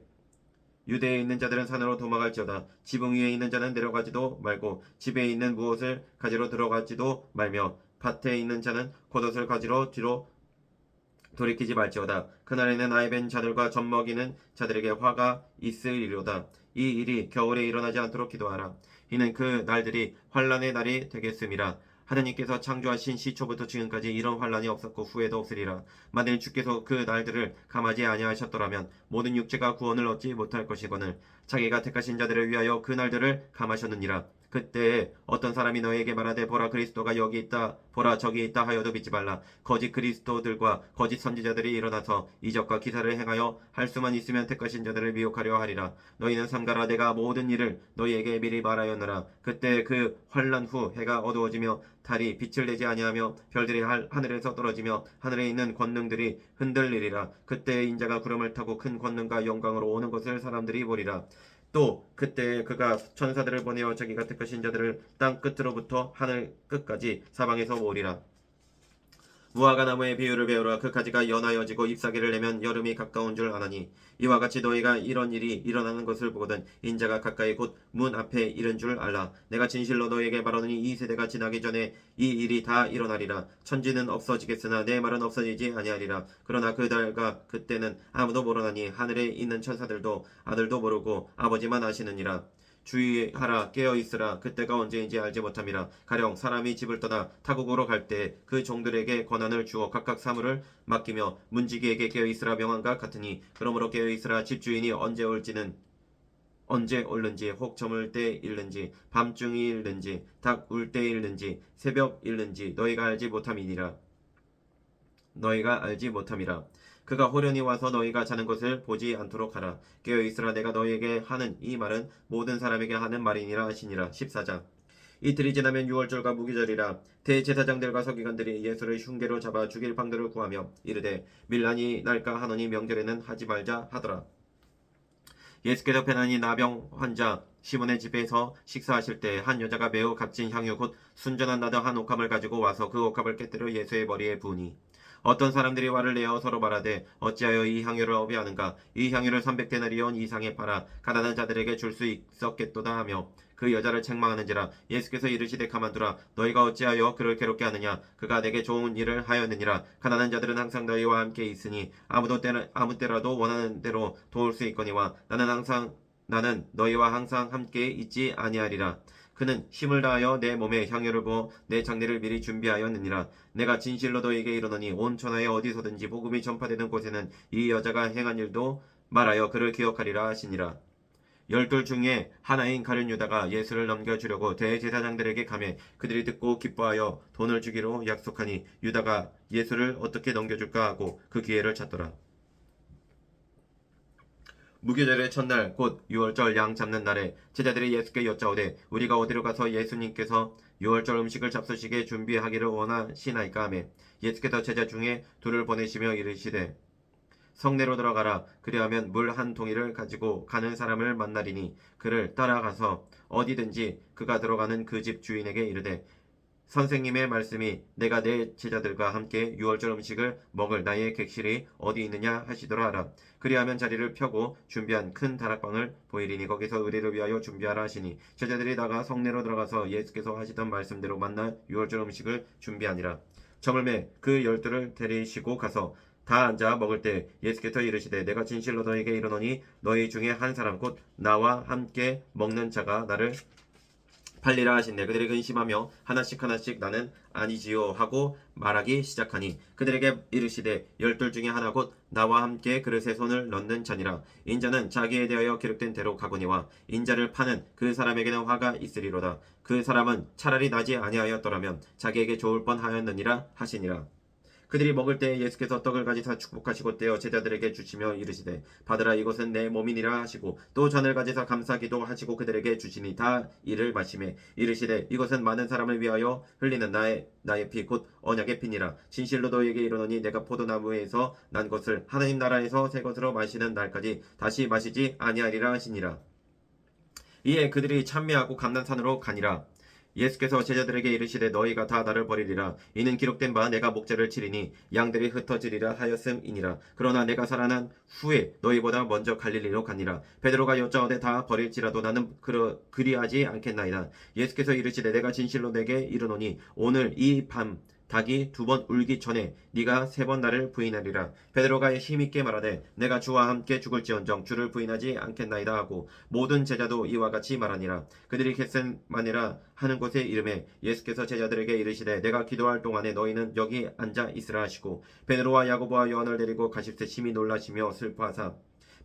유대에 있는 자들은 산으로 도망할지어다. 지붕 위에 있는 자는 내려가지도 말고 집에 있는 무엇을 가지러 들어가지도 말며 밭에 있는 자는 겉옷을 가지러 뒤로 돌이키지 말지어다. 그날에는 나의 벤 자들과 젖먹이는 자들에게 화가 있으리로다. 이 일이 겨울에 일어나지 않도록 기도하라. 이는 그 날들이 환란의 날이 되겠음이라. 하느님께서 창조하신 시초부터 지금까지 이런 환란이 없었고 후에도 없으리라. 만일 주께서 그 날들을 감하지 아니하셨더라면 모든 육체가 구원을 얻지 못할 것이거늘 자기가 택하신 자들을 위하여 그 날들을 감하셨느니라. 그때에 어떤 사람이 너에게 말하되 보라 그리스도가 여기 있다 보라 저기 있다 하여도 믿지 말라. 거짓 그리스도들과 거짓 선지자들이 일어나서 이적과 기사를 행하여 할 수만 있으면 택하신 자들을 미혹하려 하리라. 너희는 삼가라. 내가 모든 일을 너희에게 미리 말하였노라. 그때 그 환란 후 해가 어두워지며 달이 빛을 내지 아니하며 별들이 하늘에서 떨어지며 하늘에 있는 권능들이 흔들리리라. 그때 인자가 구름을 타고 큰 권능과 영광으로 오는 것을 사람들이 보리라. 또 그때 그가 천사들을 보내어 자기가 택하신 자들을 땅 끝으로부터 하늘 끝까지 사방에서 모으리라. 무화과 나무의 비유를 배우라. 그 가지가 연하여지고 잎사귀를 내면 여름이 가까운 줄 아나니 이와 같이 너희가 이런 일이 일어나는 것을 보거든 인자가 가까이 곧 문 앞에 이른 줄 알라. 내가 진실로 너희에게 말하노니 이 세대가 지나기 전에 이 일이 다 일어나리라. 천지는 없어지겠으나 내 말은 없어지지 아니하리라. 그러나 그 달과 그때는 아무도 모르나니 하늘에 있는 천사들도 아들도 모르고 아버지만 아시느니라. 주의하라. 깨어있으라. 그때가 언제인지 알지 못함이라. 가령 사람이 집을 떠나 타국으로 갈 때 그 종들에게 권한을 주어 각각 사물을 맡기며 문지기에게 깨어있으라 명한과 같으니 그러므로 깨어있으라. 집주인이 언제 올는지 혹 저물 때 일는지 밤중이 일는지 닭 울 때 일는지 새벽 일는지 너희가 알지 못함이라. 그가 호련히 와서 너희가 자는 것을 보지 않도록 하라. 깨어있으라. 내가 너희에게 하는 이 말은 모든 사람에게 하는 말이니라 하시니라. 14장. 이틀이 지나면 유월절과 무기절이라. 대제사장들과 서기관들이 예수를 흉계로 잡아 죽일 방도를 구하며 이르되 밀란이 날까 하노니 명절에는 하지 말자 하더라. 예수께서 배난이 나병 환자 시몬의 집에서 식사하실 때 한 여자가 매우 값진 향유 곧 순전한 나드 한 옥합을 가지고 와서 그 옥합을 깨뜨려 예수의 머리에 부으니 어떤 사람들이 화를 내어 서로 말하되 어찌하여 이 향유를 어비하는가. 이 향유를 300데나리온 이상에 팔아 가난한 자들에게 줄 수 있었겠도다 하며 그 여자를 책망하는지라. 예수께서 이르시되 가만두라. 너희가 어찌하여 그를 괴롭게 하느냐. 그가 내게 좋은 일을 하였느니라. 가난한 자들은 항상 너희와 함께 있으니 아무 때라도 원하는 대로 도울 수 있거니와 나는 너희와 항상 함께 있지 아니하리라. 그는 힘을 다하여 내 몸에 향유를 부어 내 장례를 미리 준비하였느니라. 내가 진실로 너희에게 이르노니 온 천하에 어디서든지 복음이 전파되는 곳에는 이 여자가 행한 일도 말하여 그를 기억하리라 하시니라. 열둘 중에 하나인 가룟 유다가 예수를 넘겨주려고 대제사장들에게 가매 그들이 듣고 기뻐하여 돈을 주기로 약속하니 유다가 예수를 어떻게 넘겨줄까 하고 그 기회를 찾더라. 무교절의 첫날 곧 유월절 양 잡는 날에 제자들이 예수께 여짜오되 우리가 어디로 가서 예수님께서 유월절 음식을 잡수시게 준비하기를 원하시나이까 하매 예수께서 제자 중에 둘을 보내시며 이르시되 성내로 들어가라. 그리하면 물 한 동이를 가지고 가는 사람을 만나리니 그를 따라가서 어디든지 그가 들어가는 그 집 주인에게 이르되 선생님의 말씀이 내가 내 제자들과 함께 유월절 음식을 먹을 나의 객실이 어디 있느냐 하시더라 하라. 그리하면 자리를 펴고 준비한 큰 다락방을 보이리니 거기서 의리를 위하여 준비하라 하시니 제자들이 나가 성내로 들어가서 예수께서 하시던 말씀대로 만나 유월절 음식을 준비하니라. 저물매 그 12를 데리시고 가서 다 앉아 먹을 때 예수께서 이르시되 내가 진실로 너희에게 이르노니 너희 중에 한 사람 곧 나와 함께 먹는 자가 나를 팔리라 하신대. 그들이 근심하며 하나씩 나는 아니지요 하고 말하기 시작하니 그들에게 이르시되 12 중에 하나 곧 나와 함께 그릇에 손을 넣는 자니라. 인자는 자기에 대하여 기록된 대로 가거니와 인자를 파는 그 사람에게는 화가 있으리로다. 그 사람은 차라리 나지 아니하였더라면 자기에게 좋을 뻔하였느니라 하시니라. 그들이 먹을 때 예수께서 떡을 가지사 축복하시고 떼어 제자들에게 주시며 이르시되 받으라 이것은 내 몸이니라 하시고 또 잔을 가지사 감사기도 하시고 그들에게 주시니 다 이를 마시매 이르시되 이것은 많은 사람을 위하여 흘리는 나의 피 곧 언약의 피니라. 진실로 너희에게 이르노니 내가 포도나무에서 난 것을 하나님 나라에서 새 것으로 마시는 날까지 다시 마시지 아니하리라 하시니라. 이에 그들이 찬미하고 감난산으로 가니라. 예수께서 제자들에게 이르시되 너희가 다 나를 버리리라. 이는 기록된 바 내가 목자를 치리니 양들이 흩어지리라 하였음이니라. 그러나 내가 살아난 후에 너희보다 먼저 갈릴리로 가니라. 베드로가 여짜오되 다 버릴지라도 나는 그리하지 않겠나이다. 예수께서 이르시되 내가 진실로 내게 이르노니 오늘 이 밤 닭이 2번 울기 전에 네가 3번 나를 부인하리라. 베드로가 힘있게 말하되 내가 주와 함께 죽을지언정 주를 부인하지 않겠나이다 하고 모든 제자도 이와 같이 말하니라. 그들이 겟셋마네라 하는 곳에 이름에 예수께서 제자들에게 이르시되 내가 기도할 동안에 너희는 여기 앉아 있으라 하시고 베드로와 야고보와 요한을 데리고 가십세 심히 놀라시며 슬퍼하사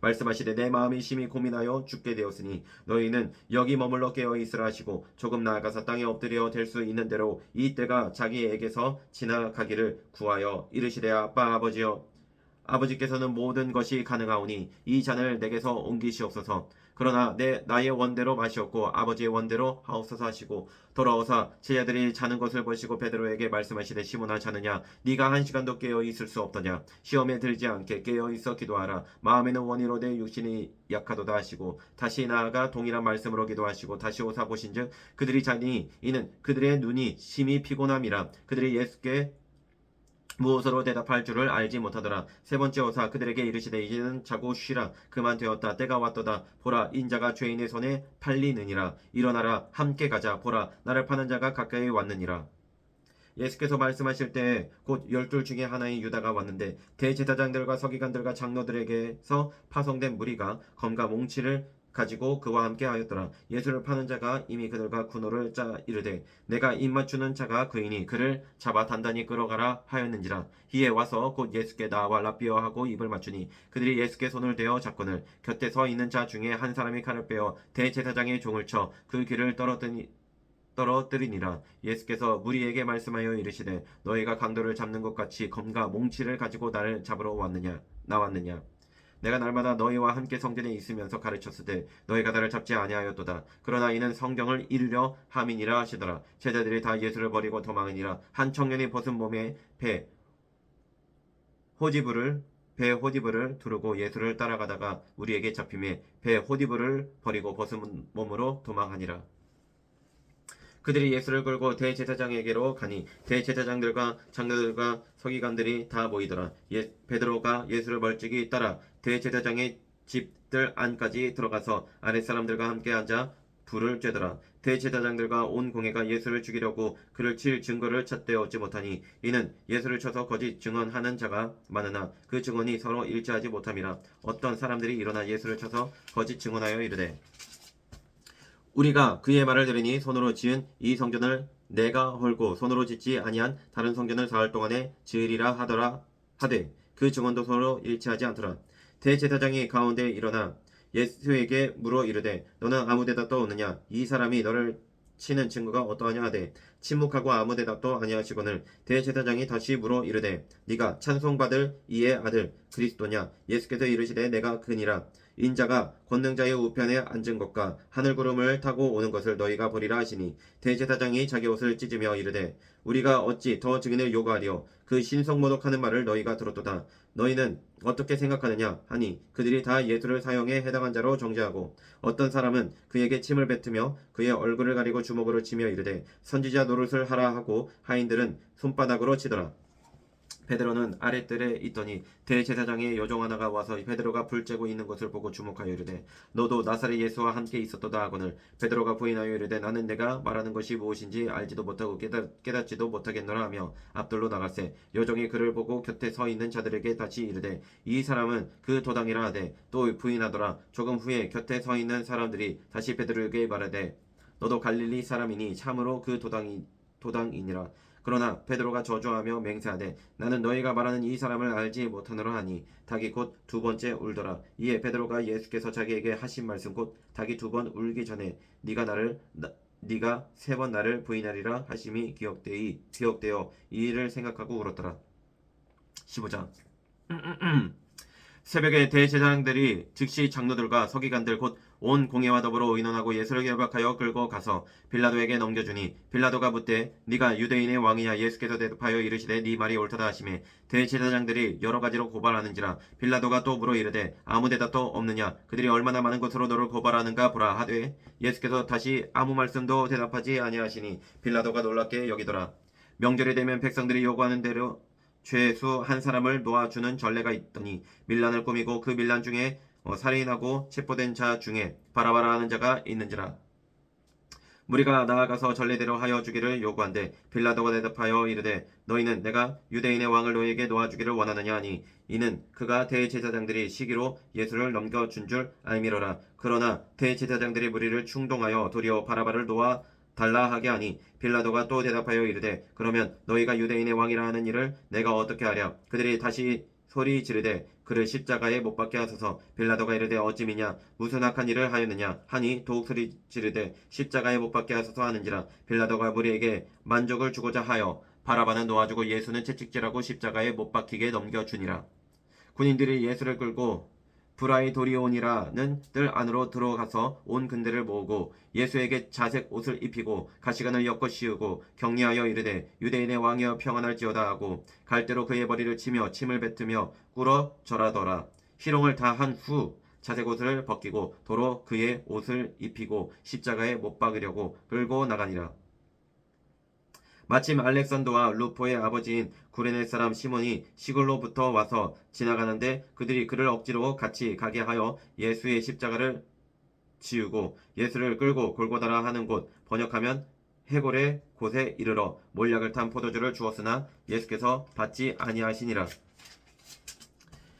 말씀하시되 내 마음이 심히 고민하여 죽게 되었으니 너희는 여기 머물러 깨어 있으라 하시고 조금 나아가서 땅에 엎드려 될 수 있는 대로 이 때가 자기에게서 지나가기를 구하여 이르시되 아빠 아버지여 아버지께서는 모든 것이 가능하오니 이 잔을 내게서 옮기시옵소서. 그러나 나의 원대로 마시옵고 아버지의 원대로 하옵소서 하시고 돌아오사 제자들이 자는 것을 보시고 베드로에게 말씀하시되 시몬아 자느냐 네가 1시간도 깨어 있을 수 없더냐 시험에 들지 않게 깨어 있어 기도하라. 마음에는 원이로되 육신이 약하도다 하시고 다시 나아가 동일한 말씀으로 기도하시고 다시 오사 보신즉 그들이 자니 이는 그들의 눈이 심히 피곤함이라. 그들이 예수께 무엇으로 대답할 줄을 알지 못하더라. 3번째 오사 그들에게 이르시되 이제는 자고 쉬라. 그만 되었다. 때가 왔도다. 보라 인자가 죄인의 손에 팔리느니라. 일어나라 함께 가자. 보라 나를 파는 자가 가까이 왔느니라. 예수께서 말씀하실 때 곧 12 중에 하나인 유다가 왔는데 대제사장들과 서기관들과 장로들에게서 파송된 무리가 검과 몽치를 가지고 그와 함께 하였더라. 예수를 파는 자가 이미 그들과 군호를 짜 이르되 내가 입맞추는 자가 그이니 그를 잡아 단단히 끌어가라 하였는지라. 이에 와서 곧 예수께 나와 랍비어하고 입을 맞추니 그들이 예수께 손을 대어 잡거늘 곁에 서 있는 자 중에 한 사람이 칼을 빼어 대제사장의 종을 쳐 그 귀를 떨어뜨리니라. 예수께서 무리에게 말씀하여 이르시되 너희가 강도를 잡는 것 같이 검과 몽치를 가지고 나를 잡으러 나왔느냐. 내가 날마다 너희와 함께 성전에 있으면서 가르쳤으되 너희가 나를 잡지 아니하였도다. 그러나 이는 성경을 이루려 함이니라 하시더라. 제자들이 다 예수를 버리고 도망하니라. 한 청년이 벗은 몸에 배 호디브를 두르고 예수를 따라가다가 우리에게 잡힘에 배 호디브를 버리고 벗은 몸으로 도망하니라. 그들이 예수를 끌고 대제사장에게로 가니 대제사장들과 장로들과 서기관들이 다 모이더라. 베드로가 예수를 멀찍이 따라 대제사장의 집들 안까지 들어가서 아랫사람들과 함께 앉아 불을 쬐더라. 대제사장들과 온 공회가 예수를 죽이려고 그를 칠 증거를 찾되 얻지 못하니 이는 예수를 쳐서 거짓 증언하는 자가 많으나 그 증언이 서로 일치하지 못함이라. 어떤 사람들이 일어나 예수를 쳐서 거짓 증언하여 이르되 우리가 그의 말을 들으니 손으로 지은 이 성전을 내가 헐고 손으로 짓지 아니한 다른 성전을 사흘 동안에 지으리라 하더라 하되 그 증언도 서로 일치하지 않더라. 대제사장이 가운데 일어나 예수에게 물어 이르되 너는 아무 대답도 없느냐 이 사람이 너를 치는 증거가 어떠하냐 하되 침묵하고 아무 대답도 아니하시거늘 대제사장이 다시 물어 이르되 네가 찬송받을 이의 아들 그리스도냐. 예수께서 이르시되 내가 그니라. 인자가 권능자의 우편에 앉은 것과 하늘 구름을 타고 오는 것을 너희가 보리라 하시니 대제사장이 자기 옷을 찢으며 이르되 우리가 어찌 더 증인을 요구하리요. 그 신성모독하는 말을 너희가 들었도다. 너희는 어떻게 생각하느냐 하니 그들이 다 예수를 사형에 해당한 자로 정죄하고 어떤 사람은 그에게 침을 뱉으며 그의 얼굴을 가리고 주먹으로 치며 이르되 선지자 노릇을 하라 하고 하인들은 손바닥으로 치더라. 베드로는 아랫뜰에 있더니 대제사장의 여종 하나가 와서 베드로가 불 쬐고 있는 것을 보고 주목하여 이르되 너도 나사렛 예수와 함께 있었도다 하거늘 베드로가 부인하여 이르되 나는 내가 말하는 것이 무엇인지 알지도 못하고 깨닫지도 못하겠노라 하며 앞뜰로 나갈새 여종이 그를 보고 곁에 서 있는 자들에게 다시 이르되 이 사람은 그 도당이라 하되 또 부인하더라. 조금 후에 곁에 서 있는 사람들이 다시 베드로에게 말하되 너도 갈릴리 사람이니 참으로 그 도당이니라. 그러나 베드로가 저주하며 맹세하되 나는 너희가 말하는 이 사람을 알지 못하노라 하니 닭이 곧 2번째 울더라. 이에 베드로가 예수께서 자기에게 하신 말씀 곧 닭이 2번 울기 전에 네가 3번 나를 부인하리라 하심이 기억되어 이 일을 생각하고 울었더라. 15장 새벽에 대제사장들이 즉시 장로들과 서기관들 곧 온 공회와 더불어 의논하고 예수를 결박하여 끌고 가서 빌라도에게 넘겨주니 빌라도가 묻되 네가 유대인의 왕이냐. 예수께서 대답하여 이르시되 네 말이 옳다다 하시매 대제사장들이 여러 가지로 고발하는지라. 빌라도가 또 물어 이르되 아무 대답도 없느냐. 그들이 얼마나 많은 것으로 너를 고발하는가 보라 하되 예수께서 다시 아무 말씀도 대답하지 아니하시니 빌라도가 놀랍게 여기더라. 명절이 되면 백성들이 요구하는 대로 죄수 한 사람을 놓아주는 전례가 있더니 밀란을 꾸미고 그 밀란 중에 살인하고 체포된 자 중에 바라바라 하는 자가 있는지라. 무리가 나아가서 전례대로 하여 주기를 요구한데 빌라도가 대답하여 이르되 너희는 내가 유대인의 왕을 너희에게 놓아주기를 원하느냐 하니 이는 그가 대제사장들이 시기로 예수를 넘겨준 줄 알미로라. 그러나 대제사장들이 무리를 충동하여 도리어 바라바를 놓아 달라 하게 하니 빌라도가 또 대답하여 이르되 그러면 너희가 유대인의 왕이라 하는 일을 내가 어떻게 하랴. 그들이 다시 소리 지르되 그를 십자가에 못 박게 하소서. 빌라도가 이르되 어찌미냐 무슨 악한 일을 하였느냐 하니 더욱 소리 지르되 십자가에 못 박게 하소서 하는지라. 빌라도가 무리에게 만족을 주고자 하여 바라바는 놓아주고 예수는 채찍질하고 십자가에 못 박히게 넘겨주니라. 군인들이 예수를 끌고 브라이도리온이라는 뜰 안으로 들어가서 온 군대를 모으고 예수에게 자색 옷을 입히고 가시관을 엮어 씌우고 격리하여 이르되 유대인의 왕이여 평안할지어다 하고 갈대로 그의 머리를 치며 침을 뱉으며 꿇어 절하더라. 희롱을 다 한 후 자색 옷을 벗기고 도로 그의 옷을 입히고 십자가에 못 박으려고 끌고 나가니라. 마침 알렉산더와 루포의 아버지인 구레네 사람 시몬이 시골로부터 와서 지나가는데 그들이 그를 억지로 같이 가게 하여 예수의 십자가를 지우고 예수를 끌고 골고다라 하는 곳 번역하면 해골의 곳에 이르러 몰약을 탄 포도주를 주었으나 예수께서 받지 아니하시니라.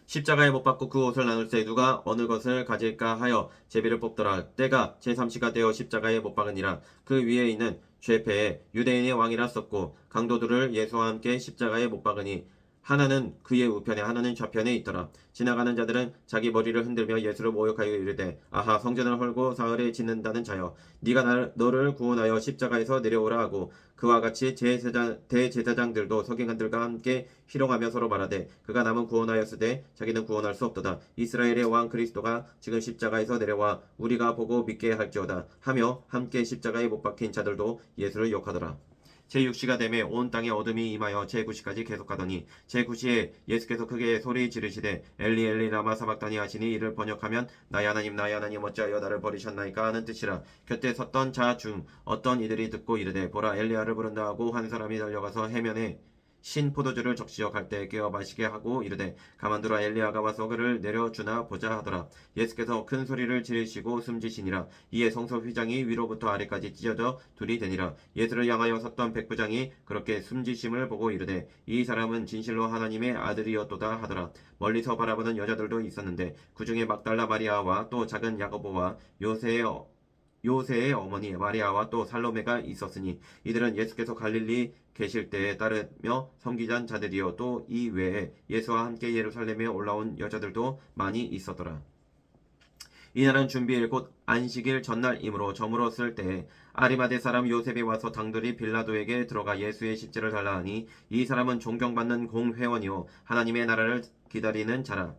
십자가에 못 박고 그 옷을 나눌 때 누가 어느 것을 가질까 하여 제비를 뽑더라. 때가 제3시가 되어 십자가에 못 박으니라. 그 위에 있는 죄패에 유대인의 왕이라 썼고 강도들을 예수와 함께 십자가에 못 박으니 하나는 그의 우편에 하나는 좌편에 있더라. 지나가는 자들은 자기 머리를 흔들며 예수를 모욕하여 이르되 아하 성전을 헐고 사흘에 짓는다는 자여 네가 너를 구원하여 십자가에서 내려오라 하고 그와 같이 대제사장들도 서기관들과 함께 희롱하며 서로 말하되 그가 남은 구원하였으되 자기는 구원할 수 없도다. 이스라엘의 왕 그리스도가 지금 십자가에서 내려와 우리가 보고 믿게 할지어다 하며 함께 십자가에 못 박힌 자들도 예수를 욕하더라. 제6시가 되매 온 땅에 어둠이 임하여 제9시까지 계속하더니 제9시에 예수께서 크게 소리 지르시되 엘리 엘리 라마 사박다니 하시니 이를 번역하면 나의 하나님 어찌하여 나를 버리셨나이까 하는 뜻이라. 곁에 섰던 자 중 어떤 이들이 듣고 이르되 보라 엘리야를 부른다 하고 한 사람이 달려가서 해면에 신 포도주를 적시어 갈대에 깨어 마시게 하고 이르되 가만두라 엘리야가 와서 그를 내려주나 보자 하더라. 예수께서 큰 소리를 지르시고 숨지시니라. 이에 성소 휘장이 위로부터 아래까지 찢어져 둘이 되니라. 예수를 향하여 섰던 백부장이 그렇게 숨지심을 보고 이르되 이 사람은 진실로 하나님의 아들이었도다 하더라. 멀리서 바라보는 여자들도 있었는데 그 중에 막달라 마리아와 또 작은 야고보와 요새의 어머니 마리아와 또 살로메가 있었으니 이들은 예수께서 갈릴리 계실 때에 따르며 섬기던 자들이요 또 이 외에 예수와 함께 예루살렘에 올라온 여자들도 많이 있었더라. 이날은 준비일 곧 안식일 전날이므로 저물었을 때에 아리마대 사람 요셉이 와서 당들이 빌라도에게 들어가 예수의 십제를 달라 하니 이 사람은 존경받는 공회원이요 하나님의 나라를 기다리는 자라.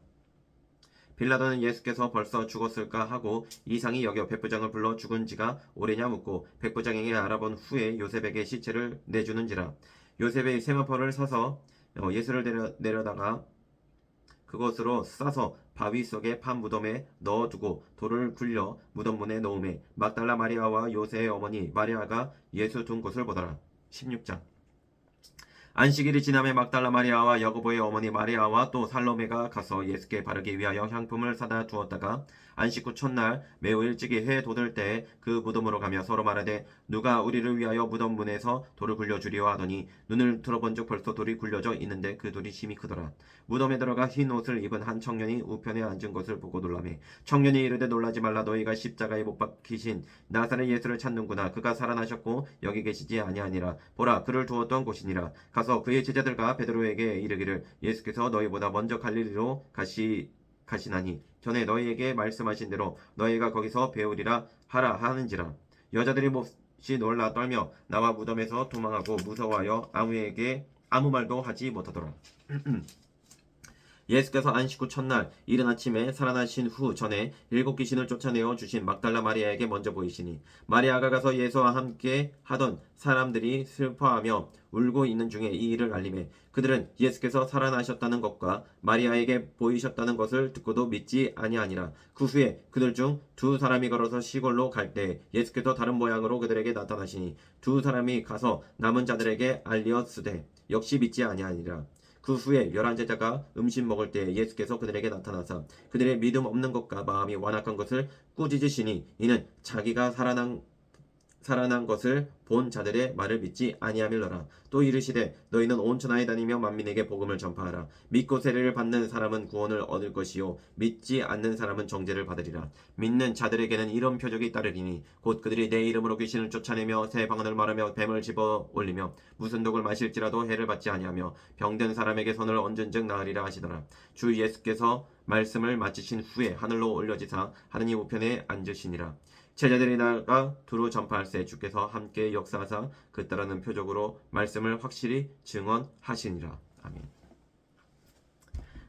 빌라도는 예수께서 벌써 죽었을까 하고 이상히 여겨 백부장을 불러 죽은 지가 오래냐 묻고 백부장에게 알아본 후에 요셉에게 시체를 내주는지라. 요셉의 세마포를 사서 예수를 내려다가 그것으로 싸서 바위 속에 판 무덤에 넣어두고 돌을 굴려 무덤 문에 놓음에 막달라 마리아와 요새의 어머니 마리아가 예수 둔 곳을 보더라. 16장. 안식일이 지남에 막달라 마리아와 야고보의 어머니 마리아와 또 살로메가 가서 예수께 바르기 위하여 향품을 사다 두었다가 안식 후 첫날 매우 일찍이 해 돋을 때에 그 무덤으로 가며 서로 말하되 누가 우리를 위하여 무덤 문에서 돌을 굴려주리오 하더니 눈을 들어본즉 벌써 돌이 굴려져 있는데 그 돌이 심히 크더라. 무덤에 들어가 흰 옷을 입은 한 청년이 우편에 앉은 것을 보고 놀라매 청년이 이르되 놀라지 말라. 너희가 십자가에 못 박히신 나사렛 예수를 찾는구나. 그가 살아나셨고 여기 계시지 아니하니라. 보라 그를 두었던 곳이니라. 가서 그의 제자들과 베드로에게 이르기를 예수께서 너희보다 먼저 갈릴리로 가시나니 전에 너희에게 말씀하신 대로 너희가 거기서 배우리라 하라 하는지라. 여자들이 몹시 놀라 떨며 나와 무덤에서 도망하고 무서워하여 아무에게 아무 말도 하지 못하더라. 예수께서 안식 후 첫날 이른 아침에 살아나신 후 전에 7귀신을 쫓아내어 주신 막달라 마리아에게 먼저 보이시니 마리아가 가서 예수와 함께 하던 사람들이 슬퍼하며 울고 있는 중에 이 일을 알림해 그들은 예수께서 살아나셨다는 것과 마리아에게 보이셨다는 것을 듣고도 믿지 아니하니라. 그 후에 그들 중 2사람이 걸어서 시골로 갈 때 예수께서 다른 모양으로 그들에게 나타나시니 2사람이 가서 남은 자들에게 알리었으되 역시 믿지 아니하니라. 그 후에 11제자가 음식 먹을 때 예수께서 그들에게 나타나사 그들의 믿음 없는 것과 마음이 완악한 것을 꾸짖으시니 이는 자기가 살아난 살아난 것을 본 자들의 말을 믿지 아니하밀러라. 또 이르시되 너희는 온 천하에 다니며 만민에게 복음을 전파하라. 믿고 세례를 받는 사람은 구원을 얻을 것이요 믿지 않는 사람은 정죄를 받으리라. 믿는 자들에게는 이런 표적이 따르리니 곧 그들이 내 이름으로 귀신을 쫓아내며 새 방언을 말하며 뱀을 집어 올리며 무슨 독을 마실지라도 해를 받지 아니하며 병든 사람에게 손을 얹은즉 나으리라 하시더라. 주 예수께서 말씀을 마치신 후에 하늘로 올려지사 하느님 우편에 앉으시니라. 제자들이 나가 두루 전파할세 주께서 함께 역사하사 그 따르는 표적으로 말씀을 확실히 증언하시니라. 아멘.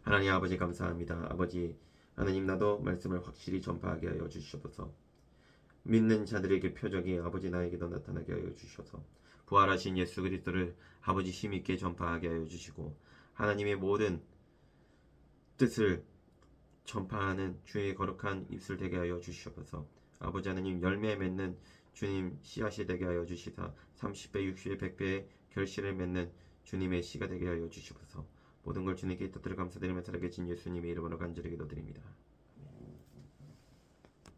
하나님 아버지 감사합니다. 아버지 하나님 나도 말씀을 확실히 전파하게 하여 주시옵소서. 믿는 자들에게 표적이 아버지 나에게도 나타나게 하여 주셔서 부활하신 예수 그리스도를 아버지 힘있게 전파하게 하여 주시고 하나님의 모든 뜻을 전파하는 주의 거룩한 입술 되게 하여 주시옵소서. 아버지 하나님 열매 맺는 주님 씨앗이 되게 하여 주시사 30배, 60배, 100배의 결실을 맺는 주님의 씨가 되게 하여 주시옵소서. 모든 걸 주님께 뜻대로 감사드리며 살아계신 예수님의 이름으로 간절히 기도드립니다.